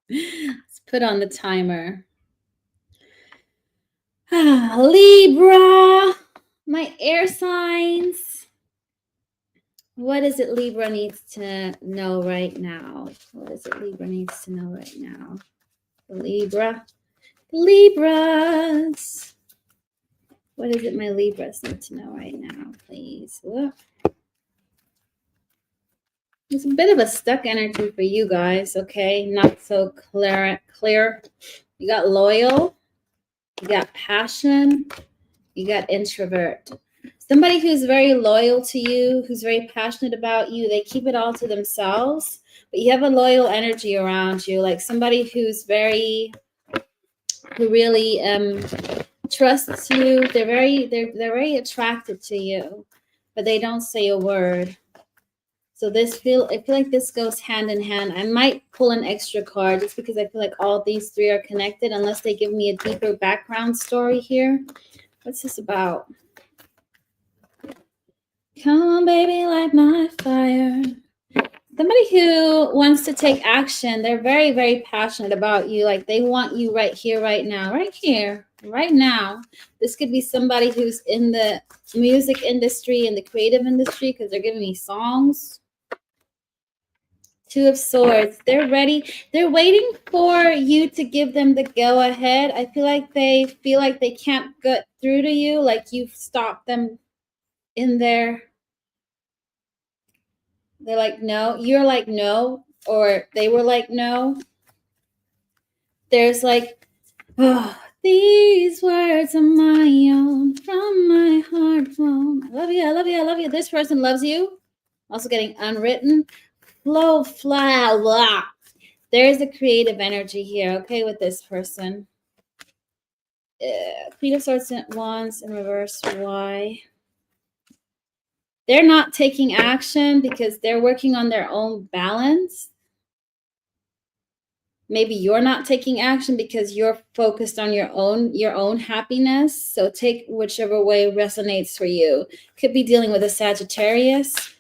Let's put on the timer. Libra, my air signs. What is it Libra needs to know right now? What is it Libra needs to know right now? Libras. What is it my Libras need to know right now, please? Look. It's a bit of a stuck energy for you guys, okay? Not so clear. You got loyal. You got passion. You got introvert. Somebody who's very loyal to you, who's very passionate about you, they keep it all to themselves, but you have a loyal energy around you, like somebody who really trusts you. They're very attracted to you, but they don't say a word. So I feel like this goes hand in hand. I might pull an extra card just because I feel like all these three are connected, unless they give me a deeper background story here. What's this about? Come on, baby, light my fire. Somebody who wants to take action. They're very, very passionate about you. Like they want you right here, right now, right now. This could be somebody who's in the music industry, in the creative industry, because they're giving me songs. Two of Swords. They're ready. They're waiting for you to give them the go ahead. I feel like they can't get through to you. Like you've stopped them in there. They're like, no. You're like, no. Or they were like, no. There's like, oh, these words are my own, from my heart flown. I love you. I love you. I love you. This person loves you. Also getting unwritten. Flow, fly, blah. There's a creative energy here, okay, with this person. Queen of Swords Wands in reverse. Why? They're not taking action because they're working on their own balance. maybe you're not taking action because you're focused on your own happiness. So take whichever way resonates for you. Could be dealing with a Sagittarius.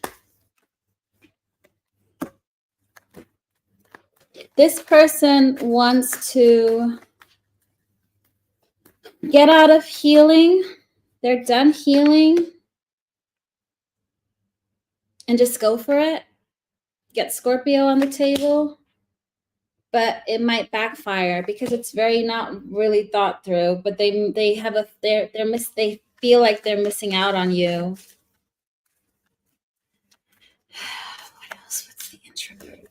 This person wants to get out of healing. They're done healing and just go for it. Get Scorpio on the table. But it might backfire because it's very not really thought through. But they have a they feel like they're missing out on you. What else? What's the introvert about?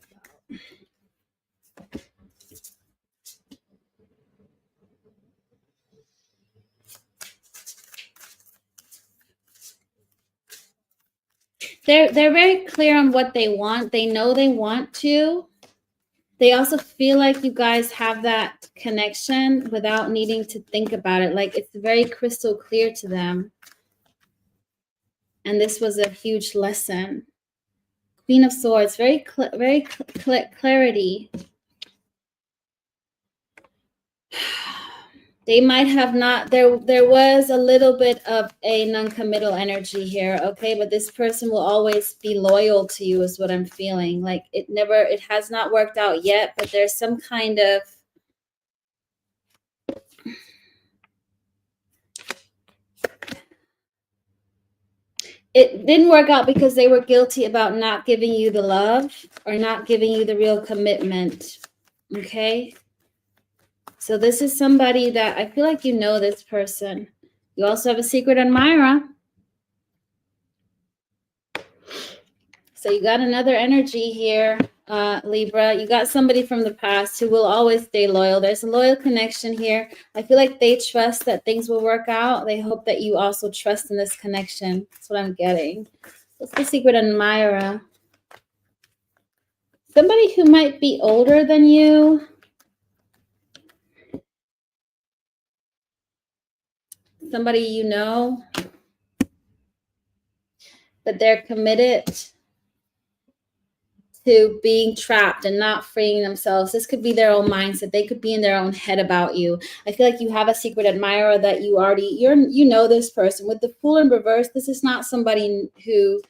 They're very clear on what they want. They know they want to. They also feel like you guys have that connection without needing to think about it. Like it's very crystal clear to them. And this was a huge lesson. Queen of Swords, very clarity. They might have not, there was a little bit of a non-committal energy here, okay? But this person will always be loyal to you is what I'm feeling. Like it has not worked out yet, but there's some kind of, it didn't work out because they were guilty about not giving you the love or not giving you the real commitment, okay? So this is somebody that I feel like you know this person. You also have a secret admirer. So you got another energy here, Libra. You got somebody from the past who will always stay loyal. There's a loyal connection here. I feel like they trust that things will work out. They hope that you also trust in this connection. That's what I'm getting. What's the secret admirer? Somebody who might be older than you. Somebody you know. But they're committed to being trapped and not freeing themselves. This could be their own mindset. They could be in their own head about you. I feel like you have a secret admirer that you know this person. With the Fool in reverse, this is not somebody who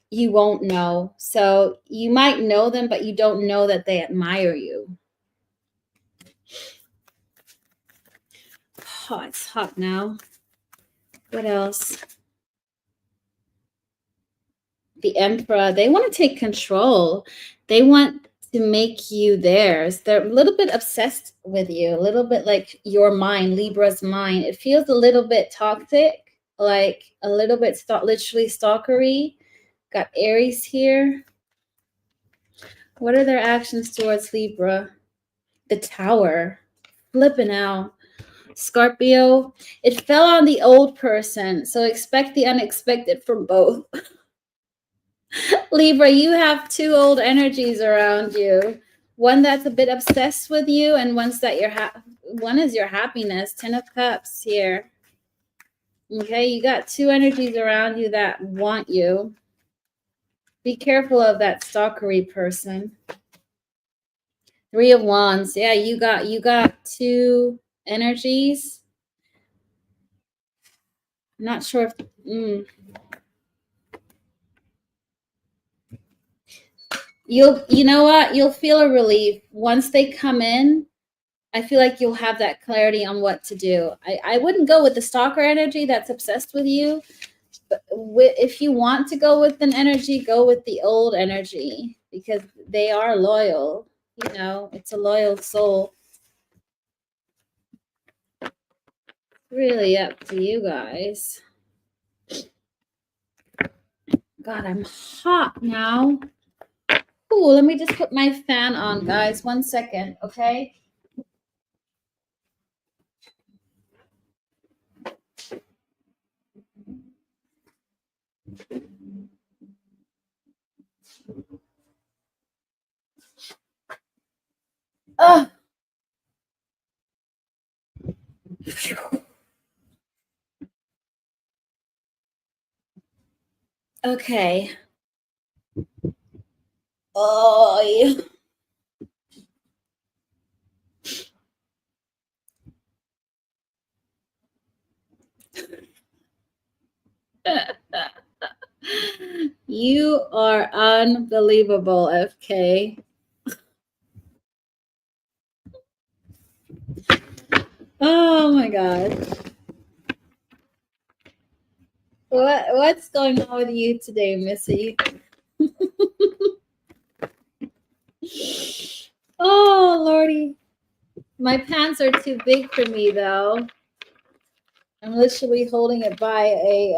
you won't know. So you might know them, but you don't know that they admire you. Oh, it's hot now. What else? The Emperor, they want to take control. They want to make you theirs. They're a little bit obsessed with you, a little bit like your mind, Libra's mind. It feels a little bit toxic, like a little bit literally stalkery. Got Aries here. What are their actions towards Libra? The Tower. Flipping out. Scorpio, it fell on the old person, so expect the unexpected from both. Libra, you have two old energies around you. One that's a bit obsessed with you, and one is your happiness. 10 of Cups here. Okay, you got two energies around you that want you. Be careful of that stalkery person. 3 of Wands. Yeah, you got two energies. I'm not sure if you know what? You'll feel a relief once they come in. I feel like you'll have that clarity on what to do. I wouldn't go with the stalker energy that's obsessed with you. But if you want to go with an energy, go with the old energy because they are loyal. You know, it's a loyal soul. Really up to you guys. God, I'm hot now. Ooh, let me just put my fan on, guys. 1 second, okay? Oh. Okay. Oh, yeah. You are unbelievable, FK. Oh my God. What's going on with you today, Missy? Oh Lordy. My pants are too big for me though. I'm literally holding it by a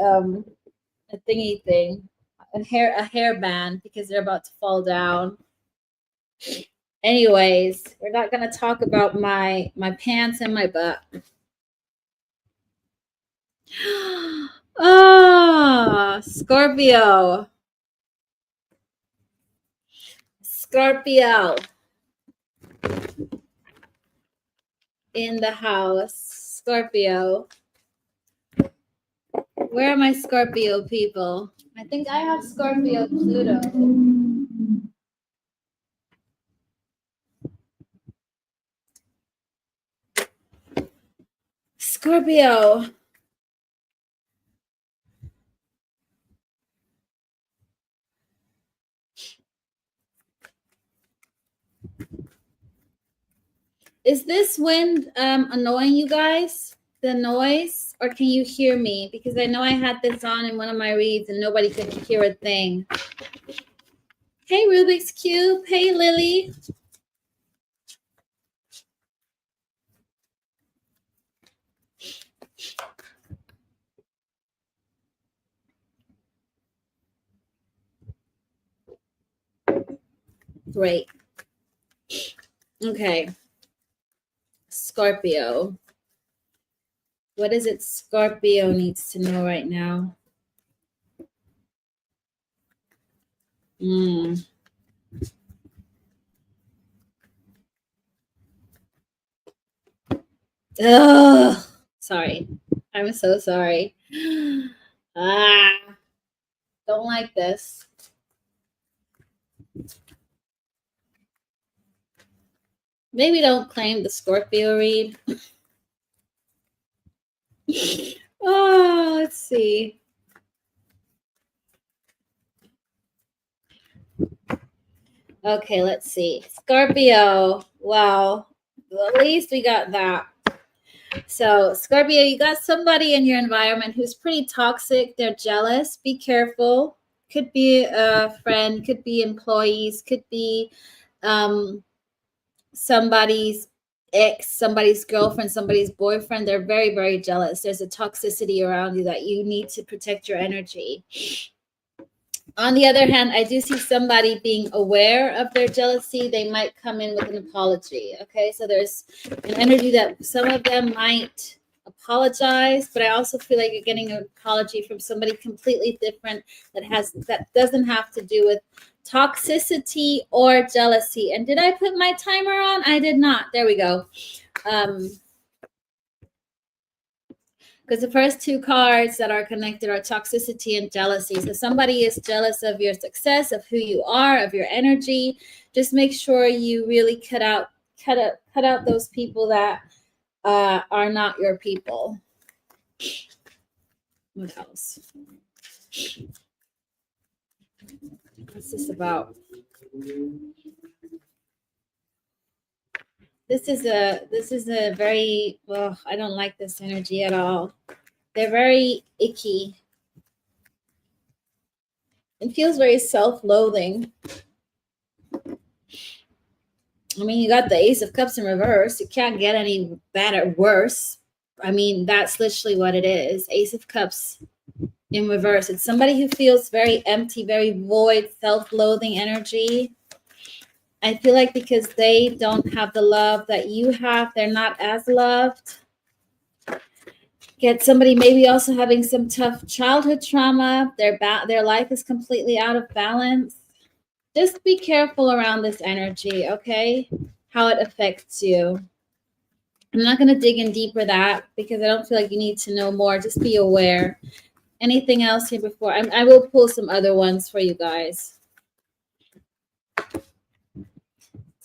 thingy thing. A hairband because they're about to fall down. Anyways, we're not gonna talk about my pants and my butt. Ah, Scorpio. Scorpio in the house. Scorpio. Where are my Scorpio people? I think I have Scorpio Pluto. Scorpio. Is this wind annoying you guys? The noise? Or can you hear me? Because I know I had this on in one of my reads and nobody could hear a thing. Hey, Rubik's Cube. Hey, Lily. Great. Okay. Scorpio. What is it Scorpio needs to know right now? Ugh. Sorry. I'm so sorry. Don't like this. Maybe don't claim the Scorpio read. Oh, let's see. Okay, let's see. Scorpio. Wow. Well, at least we got that. So, Scorpio, you got somebody in your environment who's pretty toxic. They're jealous. Be careful. Could be a friend, could be employees, could be somebody's ex, somebody's girlfriend, somebody's boyfriend. They're very, very jealous. There's a toxicity around you that you need to protect your energy. On the other hand, I do see somebody being aware of their jealousy. They might come in with an apology. Okay, so there's an energy that some of them might apologize, but I also feel like you're getting an apology from somebody completely different that doesn't have to do with toxicity or jealousy. And did I put my timer on? I did not. There we go. Because the first two cards that are connected are toxicity and jealousy. So somebody is jealous of your success, of who you are, of your energy. Just make sure you really cut out those people that are not your people. What else? What's this about? This is a very, well, I don't like this energy at all. They're very icky. It feels very self-loathing. I mean, you got the Ace of Cups in reverse. You can't get any better, worse. I mean, that's literally what it is. Ace of Cups in reverse. It's somebody who feels very empty, very void, self-loathing energy. I feel like because they don't have the love that you have, they're not as loved. Get somebody maybe also having some tough childhood trauma. Their life is completely out of balance. Just be careful around this energy, okay? How it affects you. I'm not going to dig in deeper that because I don't feel like you need to know more. Just be aware. Anything else here before? I will pull some other ones for you guys.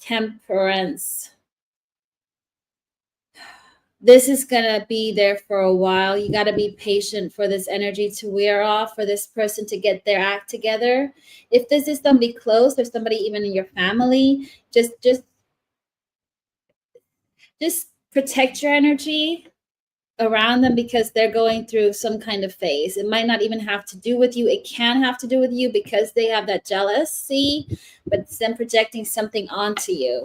Temperance. this is going to be there for a while. You got to be patient for this energy to wear off, for this person to get their act together. If this is somebody close or somebody even in your family, just protect your energy around them, because they're going through some kind of phase. It might not even have to do with you. It can have to do with you because they have that jealousy, but it's them projecting something onto you.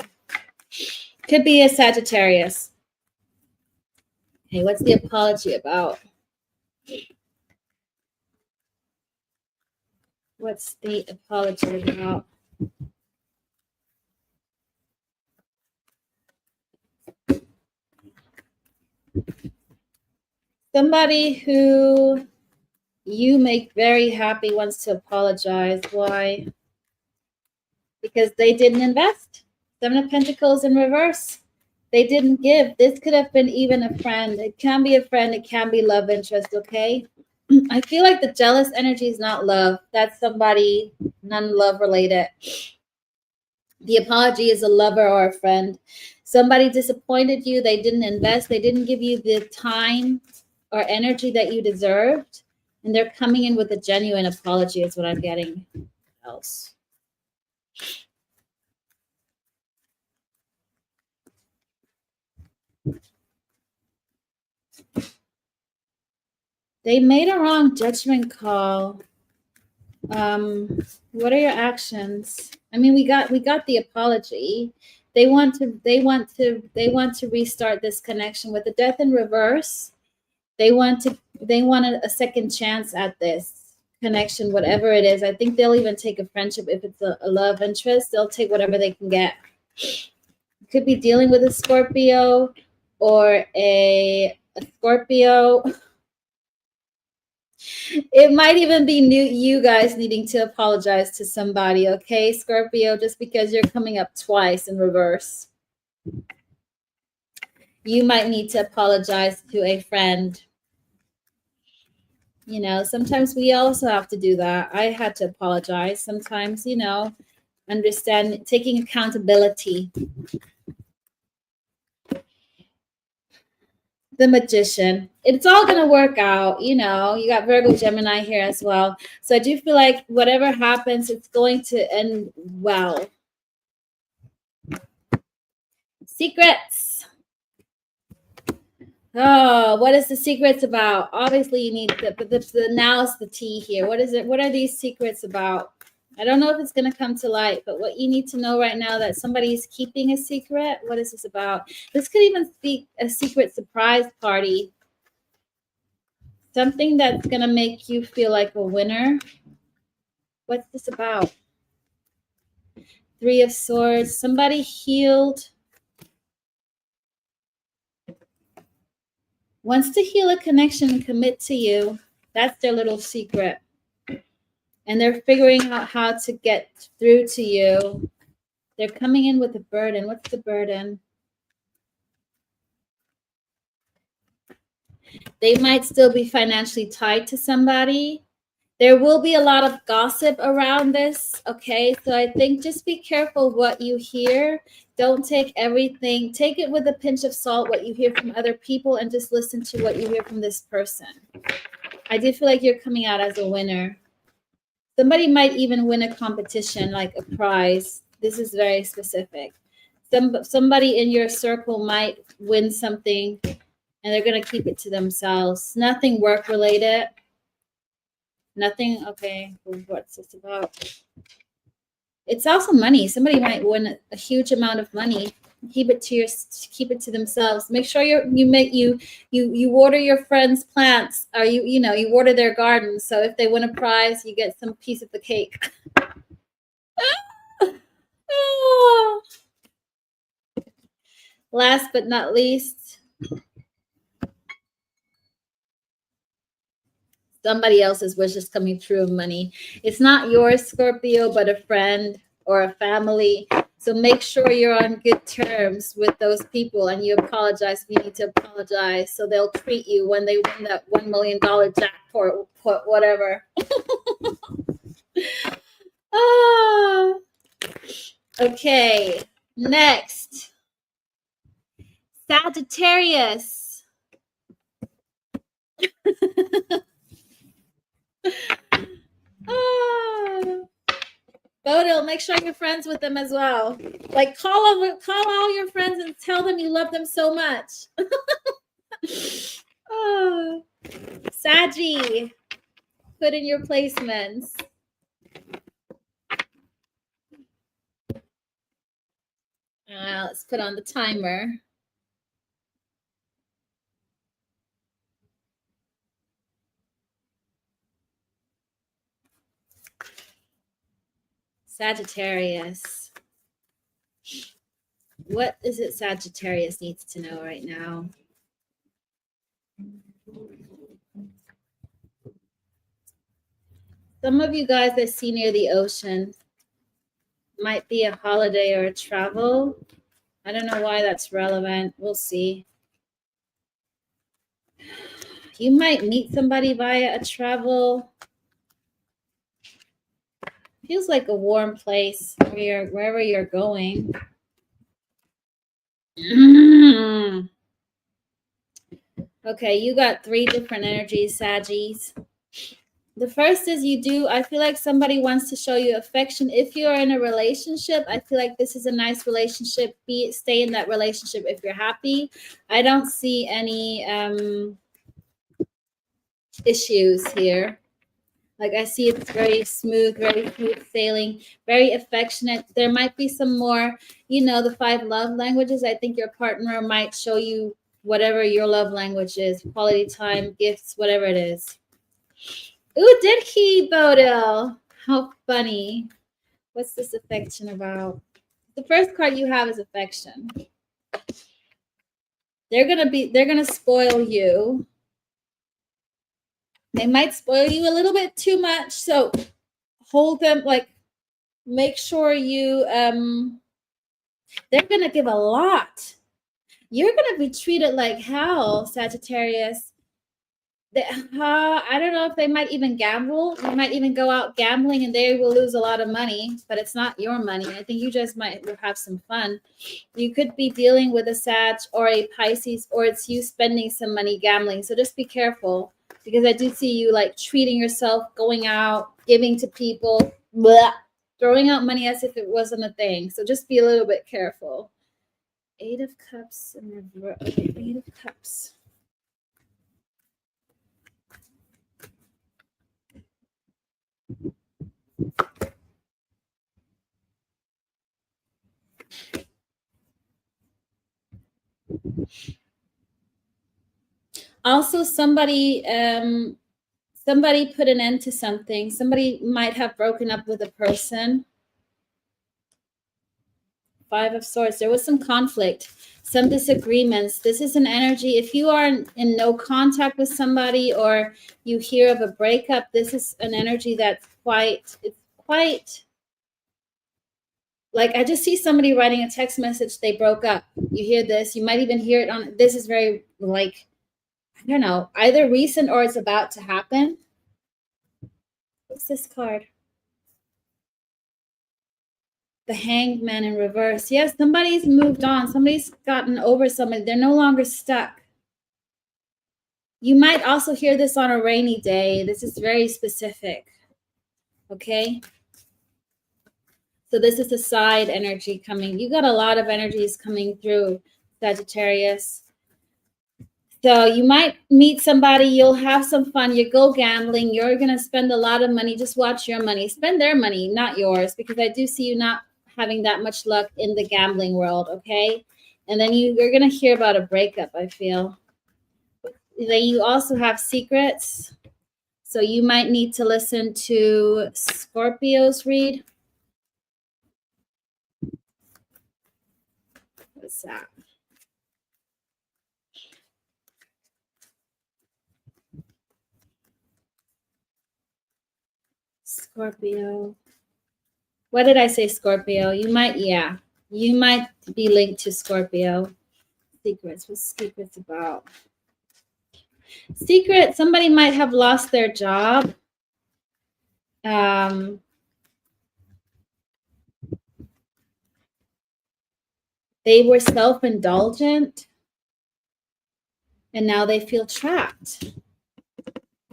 Could be a Sagittarius. Hey, what's the apology about? What's the apology about? Somebody who you make very happy wants to apologize. Why? Because they didn't invest. 7 of Pentacles in reverse. They didn't give. This could have been even a friend. It can be a friend. It can be love interest, okay? I feel like the jealous energy is not love. That's somebody non-love related. The apology is a lover or a friend. Somebody disappointed you. They didn't invest. They didn't give you the time or energy that you deserved. And they're coming in with a genuine apology is what I'm getting. Else. They made a wrong judgment call. What are your actions? I mean, we got the apology. They want to restart this connection with the death in reverse. They want a second chance at this connection, whatever it is. I think they'll even take a friendship if it's a love interest. They'll take whatever they can get. Could be dealing with a Scorpio or a Scorpio. It might even be you guys needing to apologize to somebody, okay, Scorpio, just because you're coming up twice in reverse. You might need to apologize to a friend. You know, sometimes we also have to do that. I had to apologize. Sometimes, you know, understand, taking accountability. The Magician. It's all going to work out. You know, you got Virgo, Gemini here as well. So I do feel like whatever happens, it's going to end well. Secrets. Oh, what is the secrets about? Obviously, you need the now's the tea here. What is it? What are these secrets about? I don't know if it's going to come to light, but what you need to know right now, that somebody's keeping a secret. What is this about? This could even be a secret surprise party. Something that's going to make you feel like a winner. What's this about? 3 of Swords. Somebody healed. Wants to heal a connection and commit to you. That's their little secret. And they're figuring out how to get through to you. They're coming in with a burden. What's the burden? They might still be financially tied to somebody. There will be a lot of gossip around this, okay? So I think just be careful what you hear. Don't take everything. Take it with a pinch of salt, what you hear from other people, and just listen to what you hear from this person. I do feel like you're coming out as a winner. Somebody might even win a competition, like a prize. This is very specific. Somebody in your circle might win something, and they're going to keep it to themselves. Nothing work-related. Nothing. Okay, what's this about? It's also money. Somebody might win a huge amount of money. Keep it to themselves. Make sure you water your friends' plants, or you water their gardens. So if they win a prize, you get some piece of the cake. Last but not least, somebody else's wishes coming true of money. It's not yours, Scorpio, but a friend or a family. So make sure you're on good terms with those people, and you apologize if you need to apologize, so they'll treat you when they win that $1 million jackpot, whatever. Okay, next. Sagittarius. Oh. Bodil, make sure you're friends with them as well. Like call all your friends and tell them you love them so much. Oh, Saggy, put in your placements. Let's put on the timer. Sagittarius. What is it Sagittarius needs to know right now? Some of you guys I see near the ocean. Might be a holiday or a travel. I don't know why that's relevant. We'll see. You might meet somebody via a travel. Feels like a warm place wherever you're going. Okay, you got 3 different energies, Saggies. The first is I feel like somebody wants to show you affection. If you're in a relationship, I feel like this is a nice relationship. Stay in that relationship if you're happy. I don't see any issues here. Like I see it's very smooth sailing, very affectionate. There might be some more, the 5 love languages. I think your partner might show you whatever your love language is, quality time, gifts, whatever it is. Ooh, did he, Bodil? How funny. What's this affection about? The first card you have is affection. They're gonna spoil you. They might spoil you a little bit too much. So hold them, like make sure you they're gonna give a lot. You're gonna be treated like hell, Sagittarius. I don't know if they might even gamble. They might even go out gambling and they will lose a lot of money, but it's not your money. I think you just might have some fun. You could be dealing with a Sag or a Pisces, or it's you spending some money gambling. So just be careful, because I do see you like treating yourself, going out, giving to people, throwing out money as if it wasn't a thing. So just be a little bit careful. 8 of Cups and 8 of Cups. Also, somebody put an end to something. Somebody might have broken up with a person. 5 of Swords. There was some conflict, some disagreements. This is an energy. If you are in no contact with somebody, or you hear of a breakup, this is an energy that's quite like, I just see somebody writing a text message, they broke up. You hear this, you might even hear it on, this is very like, I don't know, either recent or it's about to happen. What's this card? The Hanged Man in reverse. Yes, somebody's moved on. Somebody's gotten over somebody. They're no longer stuck. You might also hear this on a rainy day. This is very specific. Okay? So this is a side energy coming. You got a lot of energies coming through, Sagittarius. So you might meet somebody, you'll have some fun, you go gambling, you're going to spend a lot of money. Just watch your money. Spend their money, not yours, because I do see you not having that much luck in the gambling world, okay? And then you're going to hear about a breakup, I feel. Then you also have secrets. So you might need to listen to Scorpio's read. What's that? Scorpio. What did I say, Scorpio? You might be linked to Scorpio. Secrets. What's secrets about? Secret, somebody might have lost their job. They were self-indulgent and now they feel trapped.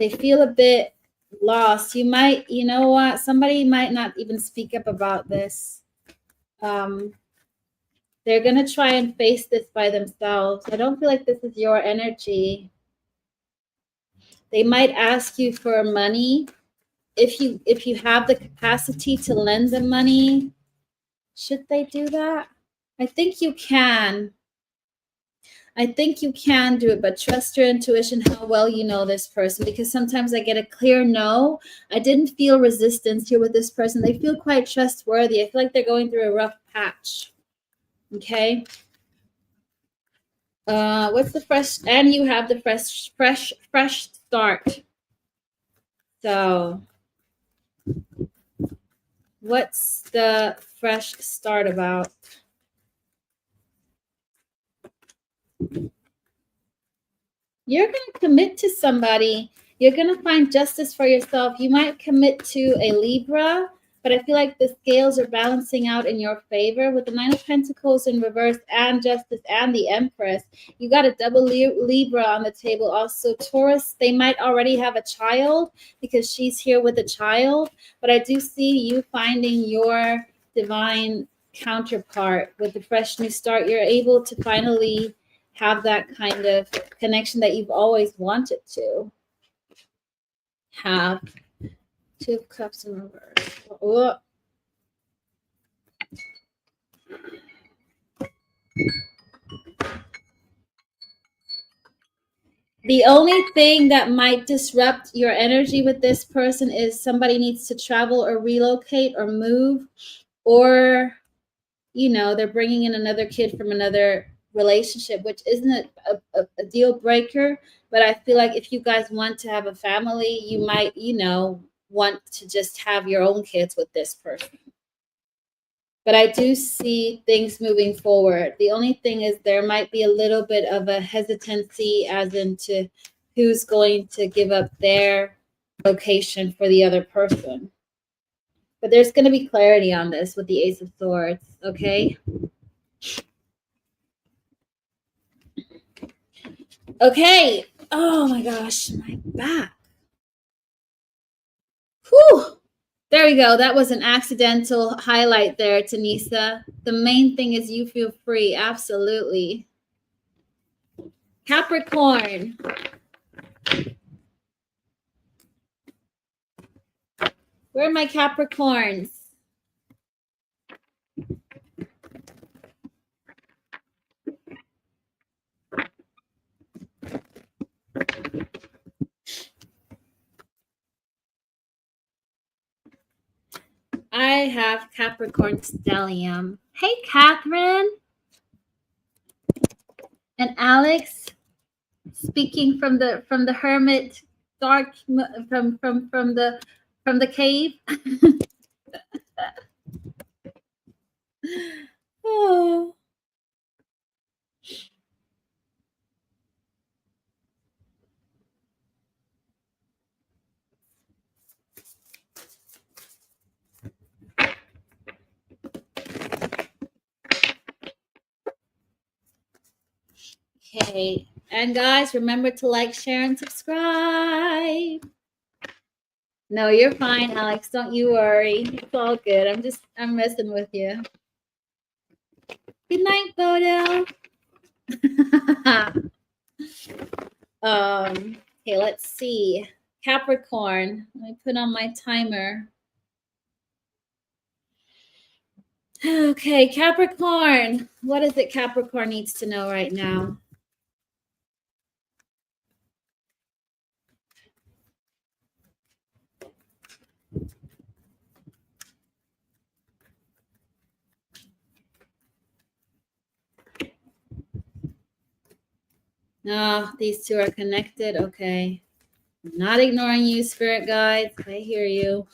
They feel a bit lost. You might, you know what? Somebody might not even speak up about this. They're going to try and face this by themselves. I don't feel like this is your energy. They might ask you for money. If you have the capacity to lend them money, should they do that? I think you can. I think you can do it, but trust your intuition, how well you know this person, because sometimes I get a clear no. I didn't feel resistance here with this person. They feel quite trustworthy. I feel like they're going through a rough patch. Okay. What's the fresh? And you have the fresh start. So what's the fresh start about? You're going to commit to somebody. You're going to find justice for yourself. You might commit to a Libra, but I feel like the scales are balancing out in your favor with the Nine of Pentacles in reverse and Justice and the Empress. You got a double Libra on the table. Also, Taurus, they might already have a child because she's here with a child, but I do see you finding your divine counterpart with the fresh new start. You're able to finally have that kind of connection that you've always wanted to have. Two of Cups in reverse. Oh. The only thing that might disrupt your energy with this person is somebody needs to travel or relocate or move, or, you know, they're bringing in another kid from another relationship, which isn't a deal breaker. But I feel like if you guys want to have a family, you might, you know, want to just have your own kids with this person. But I do see things moving forward. The only thing is there might be a little bit of a hesitancy as into who's going to give up their location for the other person. But there's going to be clarity on this with the Ace of Swords, okay? Okay. Oh my gosh, my back. Whew. There we go. That was an accidental highlight there, Tanisa. The main thing is you feel free. Absolutely. Capricorn. Where are my Capricorns? I have Capricorn stellium. Hey, Catherine. And Alex, speaking from the hermit, dark from the cave. Oh. Okay, and guys, remember to like, share, and subscribe. No, you're fine, Alex. Don't you worry. It's all good. I'm messing with you. Good night, Bodo. Okay, let's see. Capricorn. Let me put on my timer. Okay, Capricorn. What is it Capricorn needs to know right now? No, these two are connected. Okay. I'm not ignoring you, spirit guides. I hear you.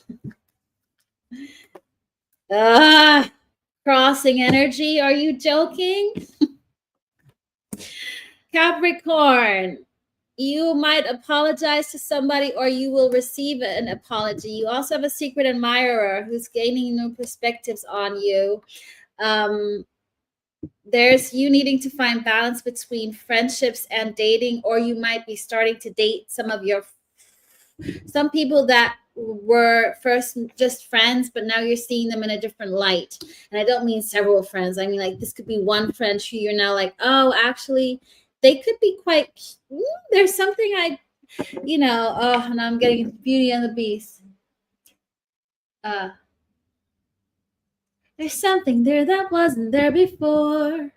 Crossing energy. Are you joking? Capricorn, you might apologize to somebody or you will receive an apology. You also have a secret admirer who's gaining new perspectives on you. There's you needing to find balance between friendships and dating, or you might be starting to date some of your some people that were first just friends, but now you're seeing them in a different light. And I don't mean several friends. I mean, like, this could be one friend who you're now like, oh, actually, they could be quite, there's something oh, and I'm getting Beauty and the Beast. There's something there that wasn't there before.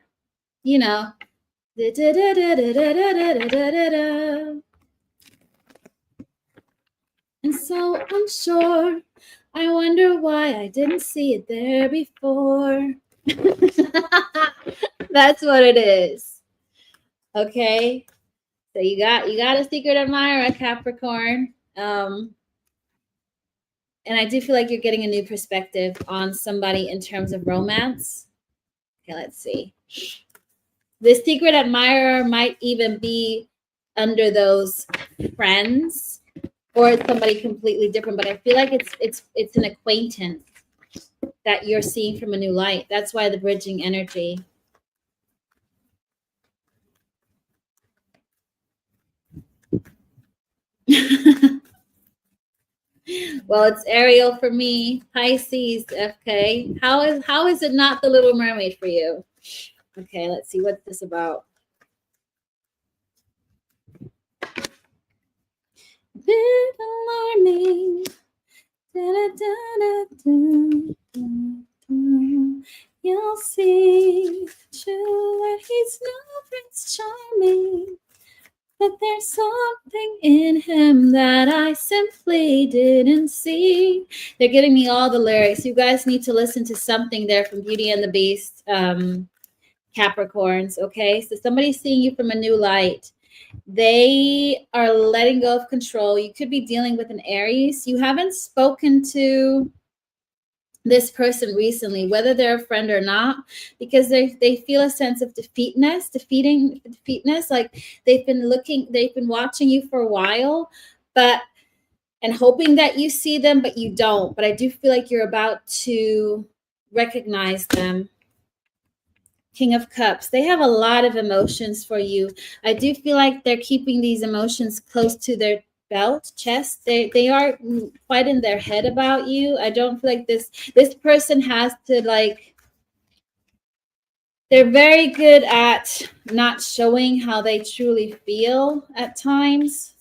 You know. And so unsure. I wonder why I didn't see it there before. That's what it is. Okay. So you got a secret admirer, Capricorn. And I do feel like you're getting a new perspective on somebody in terms of romance. Okay, let's see. This secret admirer might even be under those friends, or it's somebody completely different. But I feel like it's an acquaintance that you're seeing from a new light. That's why the bridging energy. Well, it's Ariel for me. Pisces, FK. How is it not the Little Mermaid for you? Okay, let's see what's this about. Bit alarming. You'll see true, he's no Prince Charming. But there's something in him that I simply didn't see. They're giving me all the lyrics. You guys need to listen to something there from Beauty and the Beast, Capricorns, okay? So somebody's seeing you from a new light. They are letting go of control. You could be dealing with an Aries. You haven't spoken to this person recently, whether they're a friend or not, because they feel a sense of defeatness, like they've been watching you for a while, and hoping that you see them, but you don't. But I do feel like you're about to recognize them. King of Cups. They have a lot of emotions for you. I do feel like they're keeping these emotions close to their chest. They are quite in their head about you. I don't feel like this person has to, like, they're very good at not showing how they truly feel at times.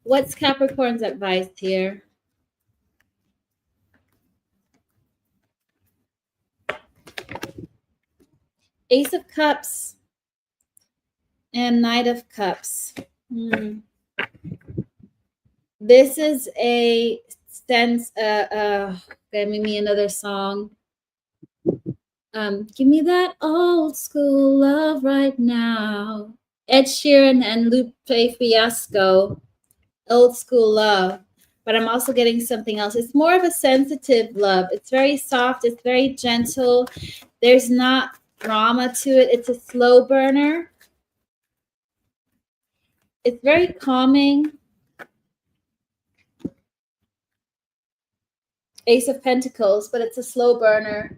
What's Capricorn's advice here? Ace of Cups and Knight of Cups. This is a sense. Give me another song. Give me that old school love right now. Ed Sheeran and Lupe Fiasco. Old school love. But I'm also getting something else. It's more of a sensitive love. It's very soft. It's very gentle. There's not drama to it. It's a slow burner. It's very calming. Ace of Pentacles, but it's a slow burner.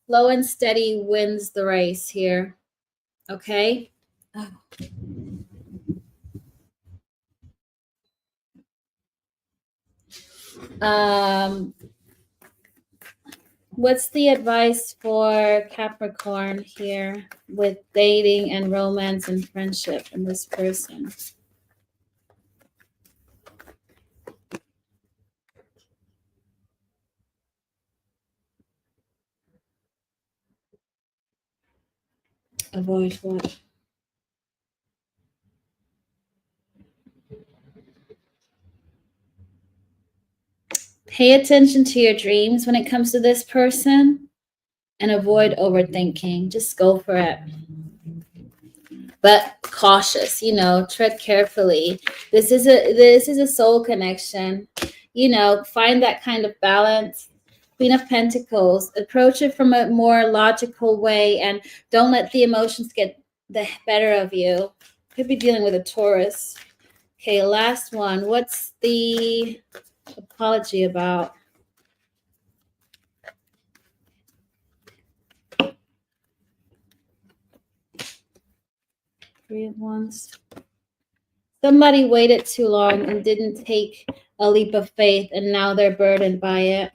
Slow and steady wins the race here. Okay. Oh. What's the advice for Capricorn here with dating and romance and friendship and this person? Avoid what? Pay attention to your dreams when it comes to this person and avoid overthinking. Just go for it. But cautious, tread carefully. This is a soul connection. Find that kind of balance. Queen of Pentacles. Approach it from a more logical way and don't let the emotions get the better of you. Could be dealing with a Taurus. Okay, last one. What's the apology about? Three of Wands. Somebody waited too long and didn't take a leap of faith, and now they're burdened by it.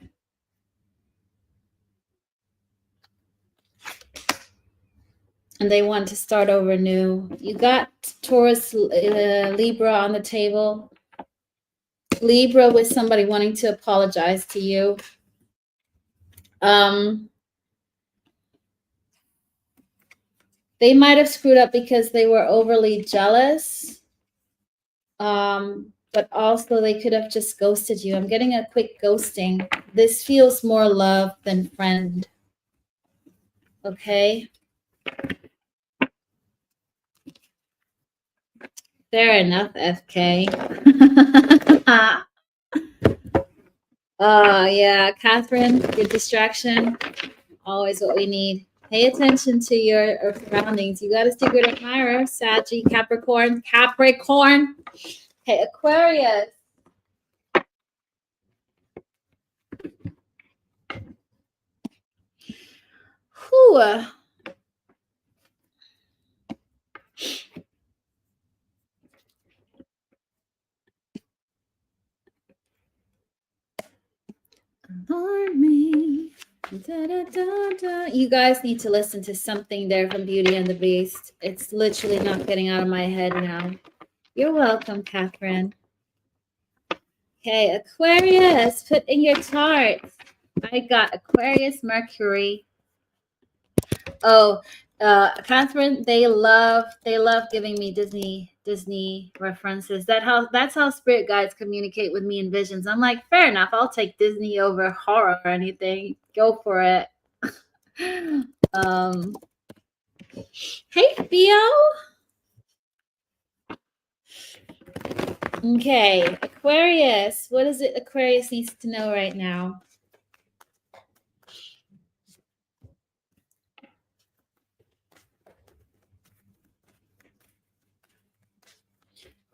And they want to start over new. You got Taurus, Libra on the table. Libra with somebody wanting to apologize to you. They might have screwed up because they were overly jealous. But also they could have just ghosted you. I'm getting a quick ghosting. This feels more love than friend. Okay. Fair enough, FK. Yeah, Catherine, good distraction. Always what we need. Pay attention to your surroundings. You got a secret admirer, Saggy, Capricorn. Okay, Aquarius. Whew. Alarming. Da, da, da, da. You guys need to listen to something there from Beauty and the Beast. It's literally not getting out of my head now. You're welcome, Catherine. Okay, Aquarius, put in your chart. I got Aquarius, Mercury. Oh, Catherine, they love giving me Disney references. That's how spirit guides communicate with me in visions. I'm like, fair enough. I'll take Disney over horror or anything. Go for it. Hey, Theo. Okay, Aquarius. What is it Aquarius needs to know right now?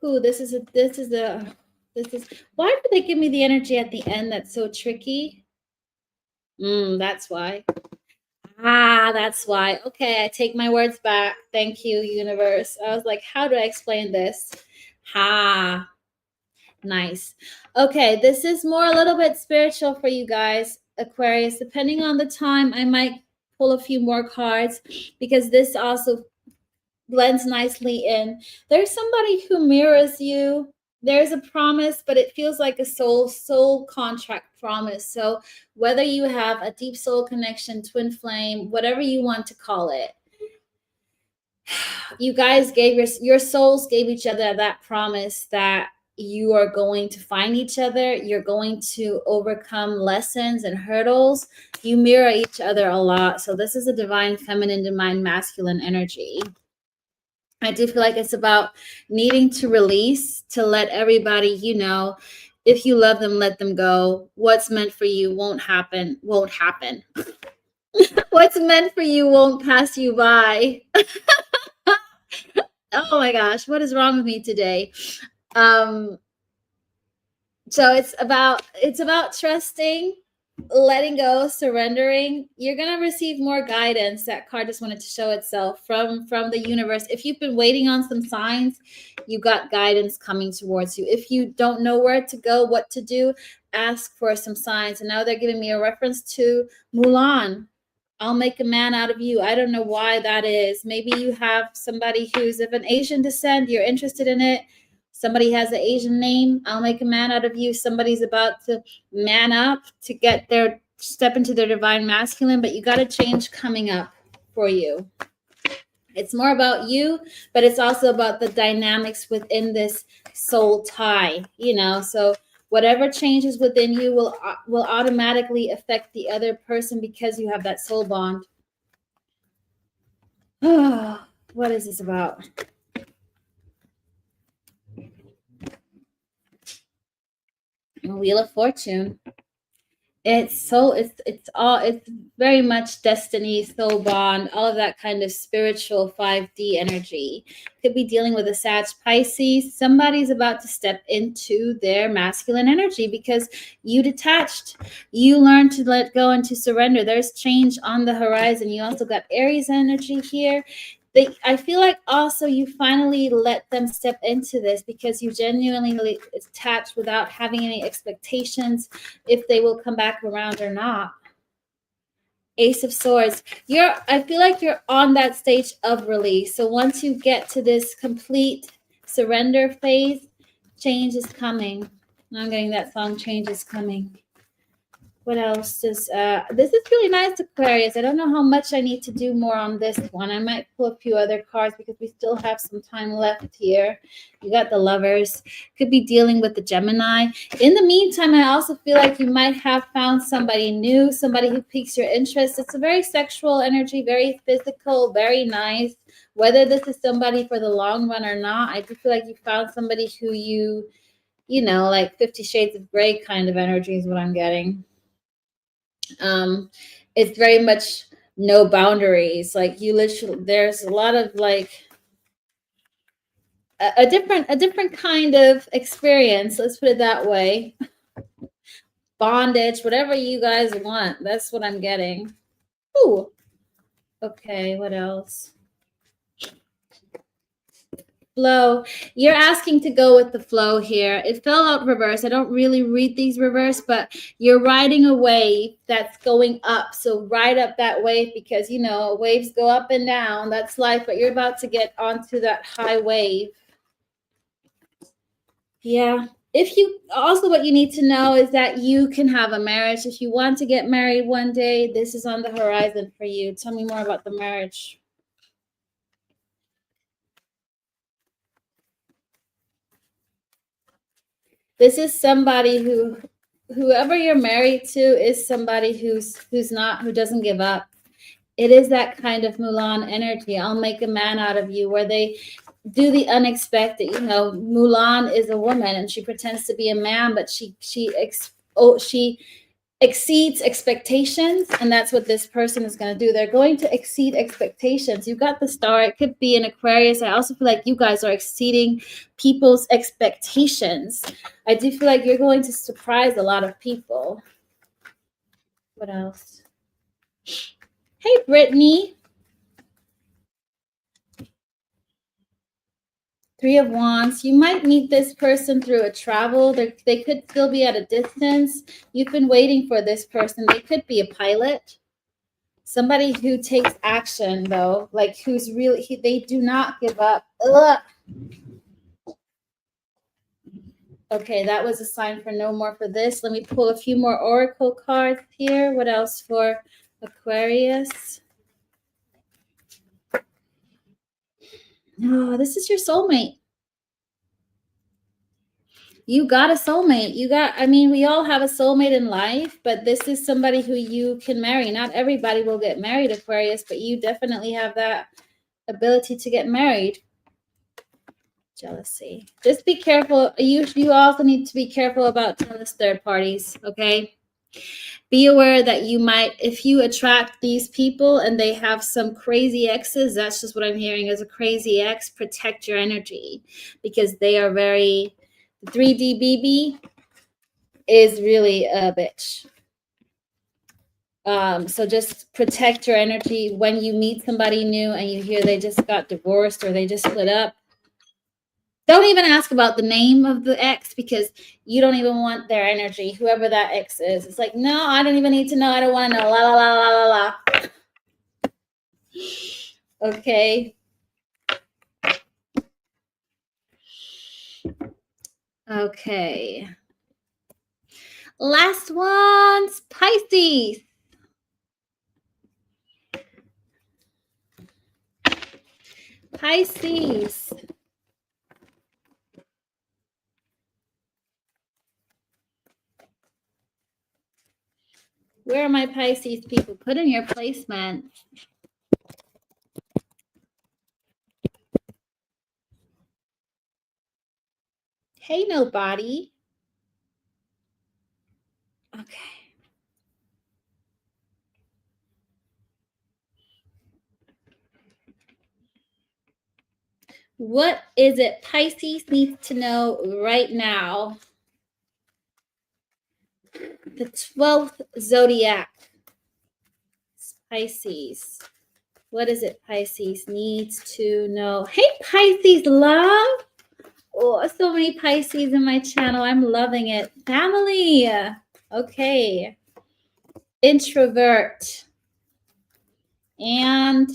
Ooh, why do they give me the energy at the end that's so tricky? That's why. That's why. Okay, I take my words back. Thank you, universe. I was like, how do I explain this? Nice. Okay, this is more a little bit spiritual for you guys, Aquarius. Depending on the time, I might pull a few more cards because this also blends nicely in. There's somebody who mirrors you. There's a promise, but it feels like a soul contract promise. So whether you have a deep soul connection, twin flame, whatever you want to call it, you guys gave your souls gave each other that promise that you are going to find each other. You're going to overcome lessons and hurdles. You mirror each other a lot. So this is a divine feminine, divine masculine energy. I do feel like it's about needing to release, to let everybody, if you love them, let them go. What's meant for you won't happen. What's meant for you won't pass you by. Oh my gosh, what is wrong with me today? So it's about trusting, letting go, surrendering. You're gonna receive more guidance. That card just wanted to show itself from the universe. If you've been waiting on some signs, you got guidance coming towards you. If you don't know where to go, what to do, ask for some signs. And now they're giving me a reference to Mulan. I'll make a man out of you. I don't know why that is. Maybe you have somebody who's of an Asian descent. You're interested in it. Somebody has an Asian name. I'll make a man out of you. Somebody's about to man up to step into their divine masculine, but you got a change coming up for you. It's more about you, but it's also about the dynamics within this soul tie, so whatever changes within you will automatically affect the other person because you have that soul bond. What is this about? Wheel of Fortune. It's very much destiny, soul bond, all of that kind of spiritual 5D energy. Could be dealing with a Sag Pisces. Somebody's about to step into their masculine energy because you detached. You learned to let go and to surrender. There's change on the horizon. You also got Aries energy here. I feel like also you finally let them step into this because you genuinely attached without having any expectations if they will come back around or not. Ace of Swords. I feel like you're on that stage of release. So once you get to this complete surrender phase, change is coming. I'm getting that song, Change is Coming. What else does this is really nice, Aquarius. I don't know how much I need to do more on this one. I might pull a few other cards because we still have some time left here. You got the Lovers. Could be dealing with the Gemini. In the meantime, I also feel like you might have found somebody new, somebody who piques your interest. It's a very sexual energy, very physical, very nice. Whether this is somebody for the long run or not, I do feel like you found somebody who you know, like 50 Shades of Grey kind of energy is what I'm getting. It's very much no boundaries. Like you literally, there's a lot of like a different kind of experience. Let's put it that way. Bondage, whatever you guys want. That's what I'm getting. Ooh. Okay, what else? Flow. You're asking to go with the flow here. It fell out reverse. I don't really read these reverse, but you're riding a wave that's going up. So ride up that wave because, you know, waves go up and down. That's life, but you're about to get onto that high wave. Yeah. If you also, what you need to know is that you can have a marriage. If you want to get married one day, this is on the horizon for you. Tell me more about the marriage. This is somebody whoever you're married to is somebody who doesn't give up. It is that kind of Mulan energy. I'll make a man out of you, where they do the unexpected. You know, Mulan is a woman and she pretends to be a man, but she exceeds expectations, and that's what this person is going to do. They're going to exceed expectations. You got the Star. It could be an Aquarius. I also feel like you guys are exceeding people's expectations. I do feel like you're going to surprise a lot of people. What else? Hey, Brittany. Three of Wands. You might meet this person through a travel. They could still be at a distance. You've been waiting for this person. They could be a pilot. Somebody who takes action, though, like who's really, they do not give up. Ugh. Okay, that was a sign for no more for this. Let me pull a few more oracle cards here. What else for Aquarius? Oh, this is your soulmate. You got a soulmate. We all have a soulmate in life, but this is somebody who you can marry. Not everybody will get married, Aquarius, but you definitely have that ability to get married. Jealousy. Just be careful. You also need to be careful about jealous third parties, okay? Be aware that you might, if you attract these people and they have some crazy exes, that's just what I'm hearing as a crazy ex, protect your energy because they are very, 3D BB is really a bitch. So just protect your energy when you meet somebody new and you hear they just got divorced or they just split up. Don't even ask about the name of the ex because you don't even want their energy, whoever that ex is. It's like, no, I don't even need to know. I don't want to know. La, la, la, la, la, la. Okay. Okay. Last one's Pisces. Pisces. Where are my Pisces people? Put in your placement. Hey, nobody. Okay. What is it Pisces needs to know right now? The 12th Zodiac. Pisces. What is it Pisces needs to know? Hey, Pisces love. Oh, so many Pisces in my channel. I'm loving it. Family. Okay. Introvert. And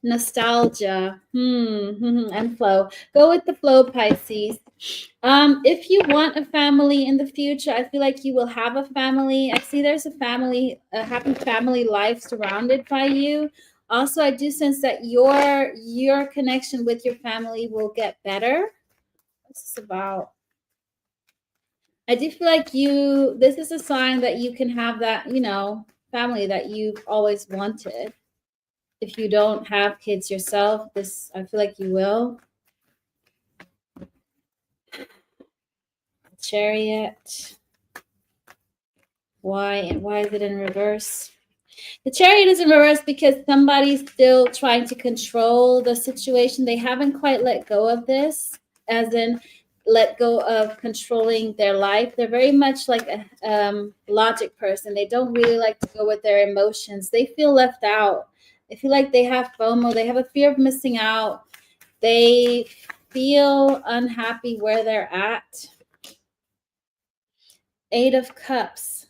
nostalgia. And flow. Go with the flow, Pisces. If you want a family in the future, I feel like you will have a family. I see there's a family, a happy family life surrounded by you. Also, I do sense that your connection with your family will get better. What's this about? I do feel like this is a sign that you can have that, family that you've always wanted. If you don't have kids yourself, I feel like you will. Chariot. Why is it in reverse? The Chariot is in reverse because somebody's still trying to control the situation. They haven't quite let go of this, as in let go of controlling their life. They're very much like a logic person. They don't really like to go with their emotions. They feel left out. They feel like they have FOMO. They have a fear of missing out. They feel unhappy where they're at. 8 of Cups.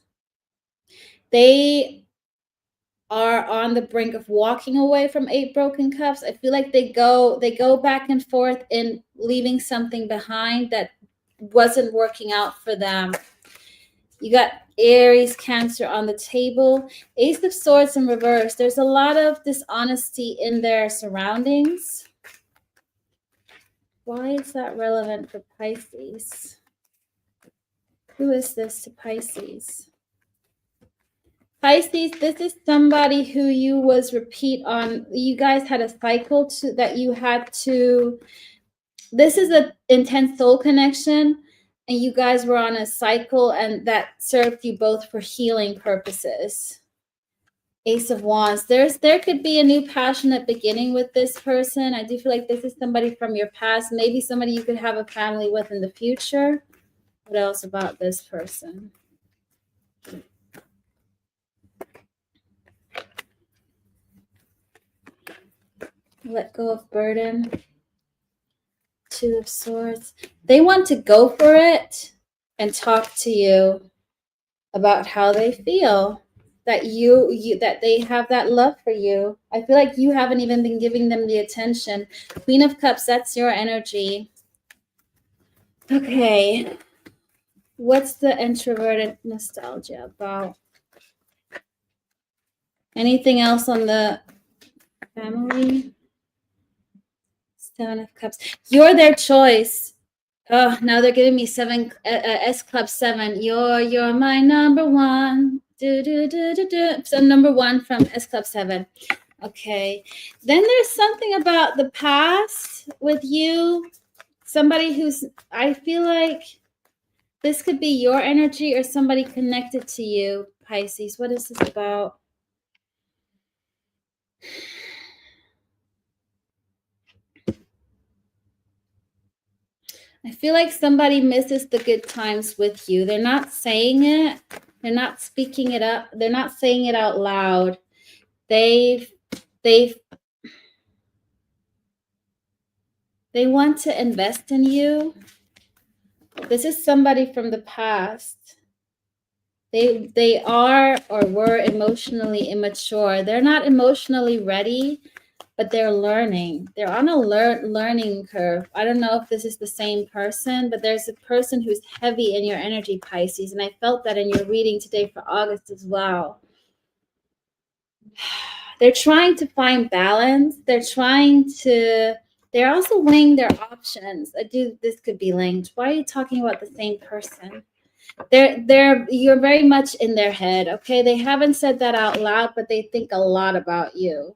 They are on the brink of walking away from 8 broken cups. I feel like they go back and forth in leaving something behind that wasn't working out for them. You got Aries, Cancer on the table. Ace of Swords in reverse. There's a lot of dishonesty in their surroundings. Why is that relevant for Pisces? Who is this to Pisces? Pisces, this is somebody who you was repeat on. You guys had a cycle that you had to. This is an intense soul connection, and you guys were on a cycle, and that served you both for healing purposes. Ace of Wands. There could be a new passionate beginning with this person. I do feel like this is somebody from your past, maybe somebody you could have a family with in the future. What else about this person? Let go of burden. 2 of Swords. They want to go for it and talk to you about how they feel, that that they have that love for you. I feel like you haven't even been giving them the attention. Queen of Cups, that's your energy. Okay. What's the introverted nostalgia about? Anything else on the family? 7 of Cups. You're their choice. Oh, now they're giving me 7 S Club 7. You're my number one. So number 1 from S Club 7. Okay. Then there's something about the past with you. Somebody who's, I feel like this could be your energy or somebody connected to you, Pisces. What is this about? I feel like somebody misses the good times with you. They're not saying it. They're not speaking it up. They're not saying it out loud. They want to invest in you. This is somebody from the past. They are or were emotionally immature. They're not emotionally ready, but they're learning. They're on a learning curve. I don't know if this is the same person, but there's a person who's heavy in your energy, Pisces, and I felt that in your reading today for August as well. They're trying to find balance. They're also weighing their options. This could be linked. Why are you talking about the same person? You're very much in their head, okay? They haven't said that out loud, but they think a lot about you.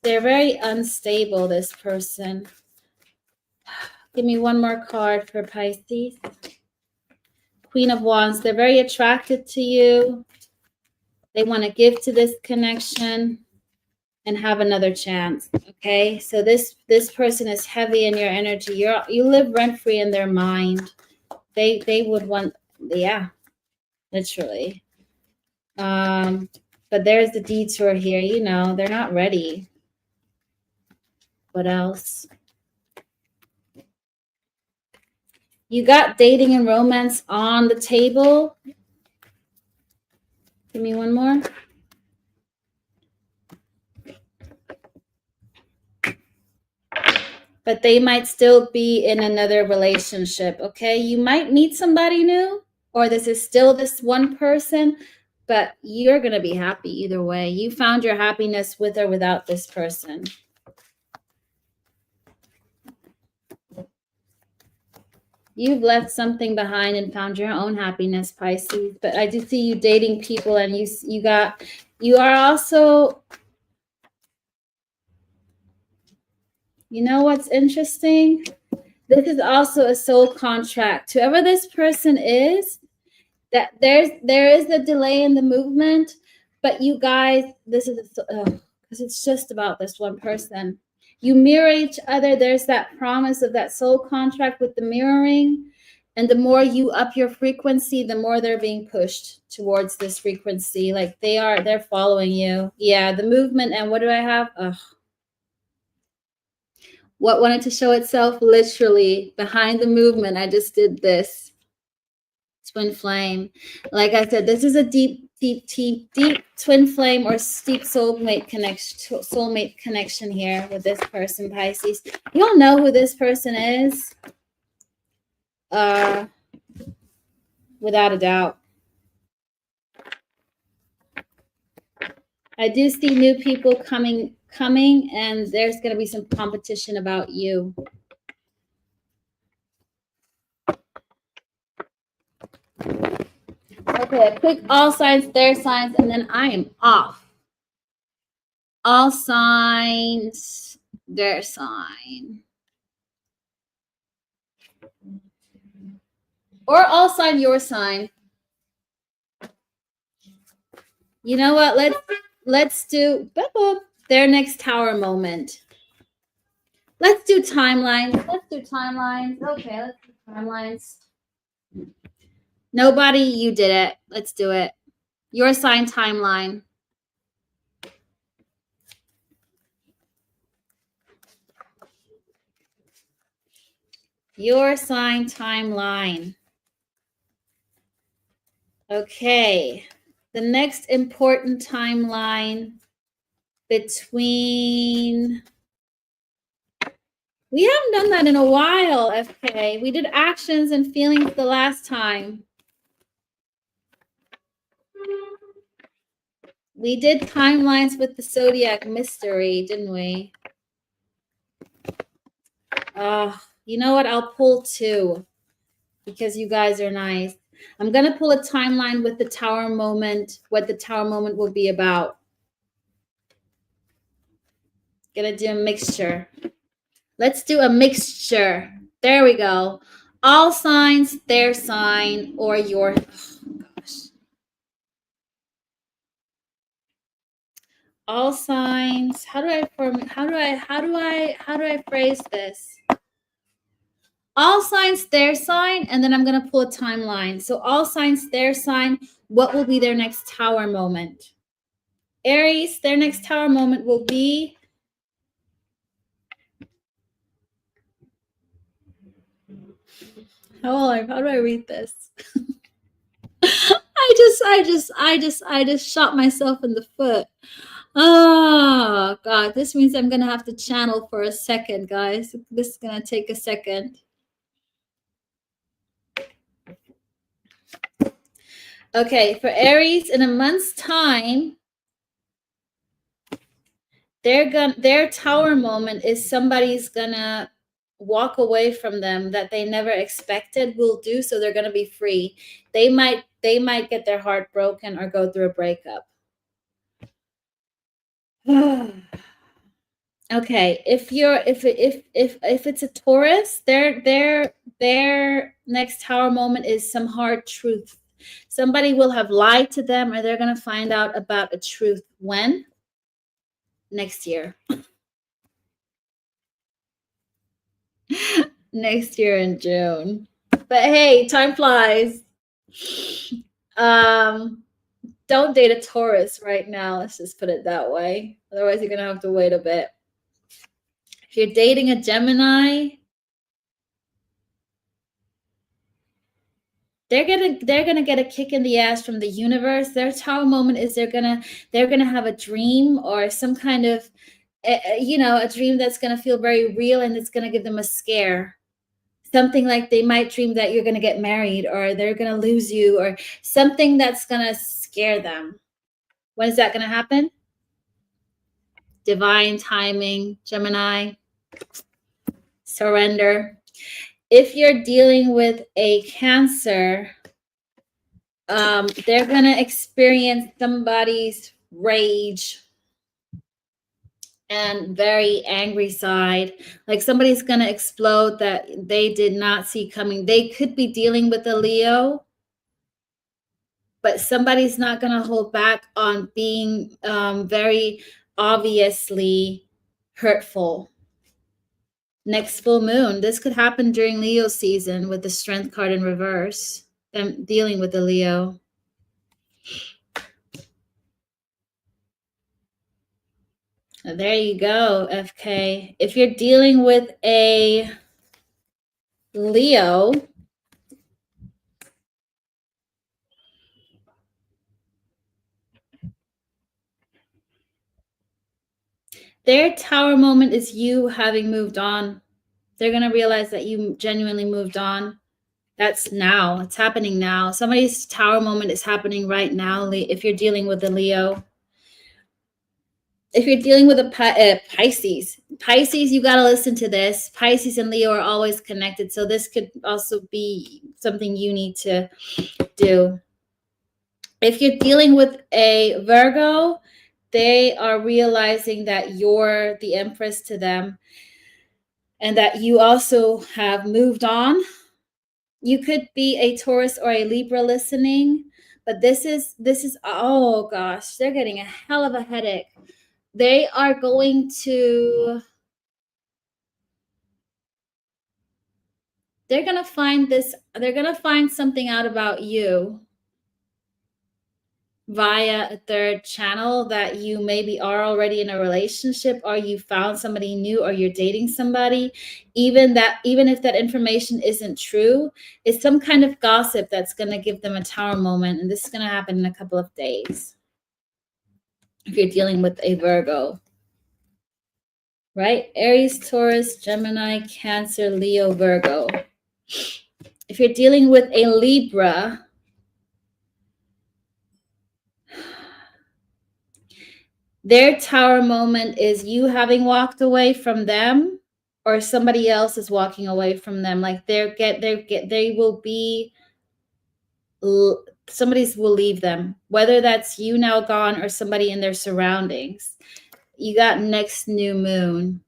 They're very unstable, this person. Give me one more card for Pisces. Queen of Wands. They're very attracted to you. They want to give to this connection and have another chance. Okay, so this person is heavy in your energy. You live rent-free in their mind. They would want, yeah, literally. But there's the detour here. You know, they're not ready. What else? You got dating and romance on the table. Give me one more. But they might still be in another relationship, okay? You might meet somebody new, or this is still this one person, but you're going to be happy either way. You found your happiness with or without this person. You've left something behind and found your own happiness, Pisces. But I do see you dating people, and you are also, you know what's interesting? This is also a soul contract. Whoever this person is, that there is a delay in the movement, but you guys, this is because it's just about this one person. You mirror each other. There's that promise of that soul contract with the mirroring. And the more you up your frequency, the more they're being pushed towards this frequency. Like they're following you. Yeah, the movement. And what do I have? What wanted to show itself? Literally behind the movement. I just did this. Twin flame. Like I said, this is a deep twin flame or deep soulmate connection here with this person, Pisces. You don't know who this person is. Without a doubt. I do see new people coming, and there's going to be some competition about you. Okay, quick all signs, their signs, and then I am off. All signs, their sign. Or all sign, your sign. You know what? Let's do their next tower moment. Let's do timelines. Okay, let's do timelines. Nobody, you did it. Let's do it. Your sign timeline. Your sign timeline. Okay. The next important timeline between... We haven't done that in a while, FK. We did actions and feelings the last time. We did timelines with the Zodiac mystery, didn't we? You know what? I'll pull two because you guys are nice. I'm going to pull a timeline with the tower moment, what the tower moment will be about. Gonna do a mixture. Let's do a mixture. There we go. All signs, their sign, or your... Oh, gosh. All signs. How do I phrase this? All signs, their sign, and then I'm going to pull a timeline. So all signs, their sign, what will be their next tower moment? Aries, their next tower moment will be... How do I read this? I just shot myself in the foot. Oh, God. This means I'm going to have to channel for a second, guys. This is going to take a second. Okay, for Aries, in a month's time, their tower moment is somebody's going to walk away from them that they never expected will do, so they're going to be free. They might get their heart broken or go through a breakup. Okay, if it's a Taurus, their next tower moment is some hard truth. Somebody will have lied to them, or they're going to find out about a truth. When? Next year. Next year in June. But hey, time flies. Don't don't date a Taurus right now. Let's just put it that way. Otherwise, you're going to have to wait a bit. If you're dating a Gemini, they're gonna get a kick in the ass from the universe. Their Tower moment is they're gonna have a dream or some kind of a dream that's gonna feel very real, and it's gonna give them a scare. Something like they might dream that you're gonna get married, or they're gonna lose you, or something that's gonna scare them. When is that gonna happen? Divine timing, Gemini. Surrender. If you're dealing with a Cancer, they're going to experience somebody's rage and very angry side. Like somebody's going to explode that they did not see coming. They could be dealing with a Leo, but somebody's not going to hold back on being very obviously hurtful. Next full moon. This could happen during Leo season with the Strength card in reverse. Them dealing with the Leo. There you go, FK. If you're dealing with a Leo, their Tower moment is you having moved on. They're going to realize that you genuinely moved on. That's now. It's happening now. Somebody's Tower moment is happening right now if you're dealing with a Leo. If you're dealing with a Pisces, you got to listen to this. Pisces and Leo are always connected. So this could also be something you need to do. If you're dealing with a Virgo, they are realizing that you're the Empress to them and that you also have moved on. You could be a Taurus or a Libra listening, but this is, oh gosh, they're getting a hell of a headache. They are going to, they're going to find something out about you via a third channel, that you maybe are already in a relationship, or you found somebody new, or you're dating somebody. Even if that information isn't true, it's some kind of gossip that's going to give them a Tower moment, and this is going to happen in a couple of days. If you're dealing with a Virgo, right? Aries, Taurus, Gemini, Cancer, Leo, Virgo. If you're dealing with a Libra, their Tower moment is you having walked away from them, or somebody else is walking away from them. Like they will be, somebody will leave them, whether that's you now gone or somebody in their surroundings. You got next new moon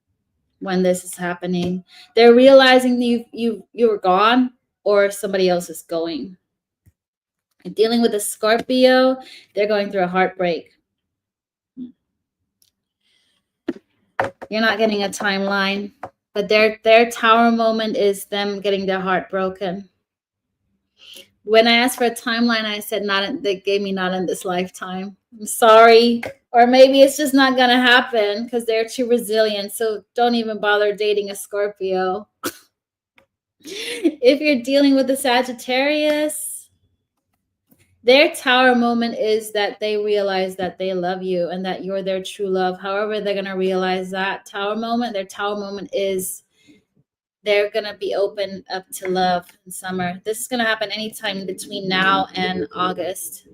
when this is happening. They're realizing you were gone, or somebody else is going. And dealing with a Scorpio, they're going through a heartbreak. You're not getting a timeline, but their Tower moment is them getting their heart broken. When I asked for a timeline, I said they gave me not in this lifetime. I'm sorry. Or maybe it's just not going to happen because they're too resilient. So don't even bother dating a Scorpio. If you're dealing with a Sagittarius, their Tower moment is that they realize that they love you and that you're their true love. However, they're going to realize that Tower moment, their Tower moment is they're going to be open up to love in summer. This is going to happen anytime between now and August.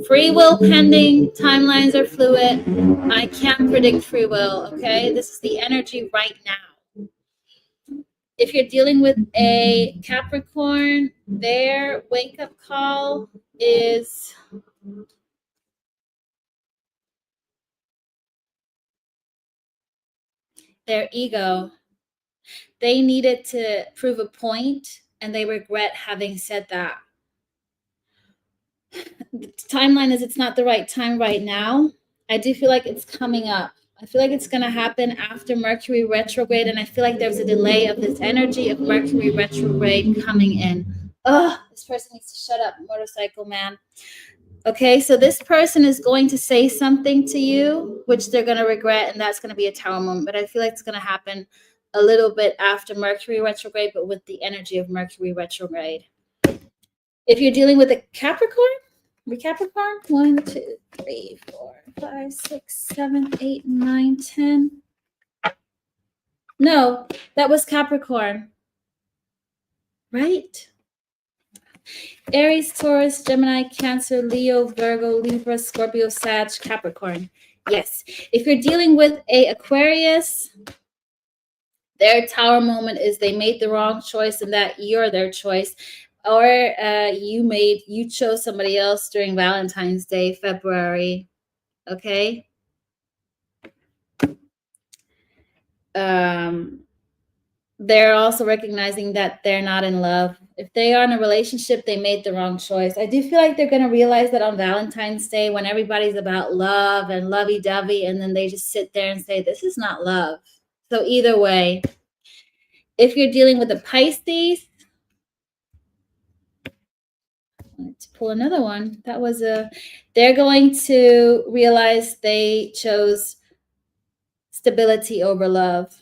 Free will pending. Timelines are fluid. I can't predict free will, okay? This is the energy right now. If you're dealing with a Capricorn, their wake-up call is their ego. They needed to prove a point, and they regret having said that. The timeline is it's not the right time right now. I do feel like it's coming up. I feel like it's going to happen after Mercury retrograde, and I feel like there's a delay of this energy of Mercury retrograde coming in. This person needs to shut up, motorcycle man. Okay, so this person is going to say something to you, which they're going to regret, and that's going to be a Tower moment. But I feel like it's going to happen a little bit after Mercury retrograde, but with the energy of Mercury retrograde. If you're dealing with a Capricorn, 1, 2, 3, 4, 5, 6, 7, 8, 9, 10. No, that was Capricorn, right? Aries, Taurus, Gemini, Cancer, Leo, Virgo, Libra, Scorpio, Sag, Capricorn. Yes. If you're dealing with a Aquarius, their Tower moment is they made the wrong choice and that you're their choice. Or you chose somebody else during Valentine's Day, February. Okay. They're also recognizing that they're not in love. If they are in a relationship, they made the wrong choice. I do feel like they're going to realize that on Valentine's Day, when everybody's about love and lovey-dovey, and then they just sit there and say, this is not love. So either way, if you're dealing with a Pisces, let's pull another one. They're going to realize they chose stability over love.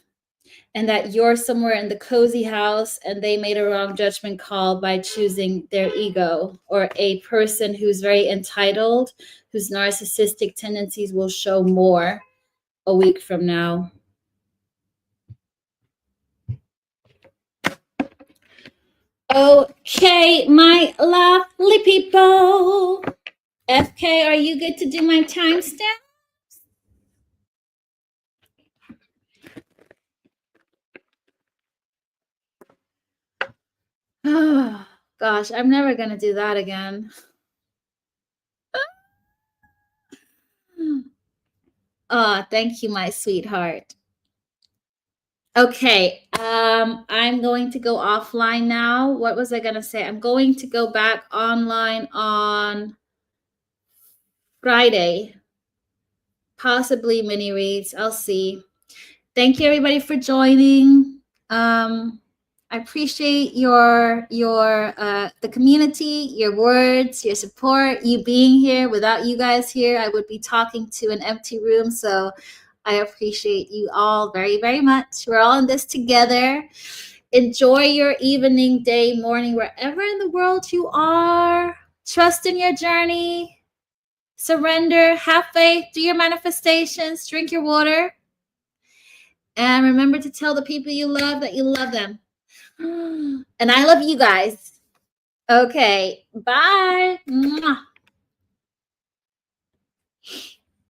And that you're somewhere in the cozy house and they made a wrong judgment call by choosing their ego, or a person who's very entitled, whose narcissistic tendencies will show more a week from now. Okay, my lovely people. FK, are you good to do my timestamp? Oh, gosh, I'm never going to do that again. Oh, thank you, my sweetheart. Okay, I'm going to go offline now. What was I going to say? I'm going to go back online on Friday. Possibly mini reads. I'll see. Thank you, everybody, for joining. I appreciate the community, your words, your support, you being here. Without you guys here, I would be talking to an empty room. So I appreciate you all very, very much. We're all in this together. Enjoy your evening, day, morning, wherever in the world you are. Trust in your journey. Surrender. Have faith. Do your manifestations. Drink your water. And remember to tell the people you love that you love them. And I love you guys. Okay. Bye. Mwah.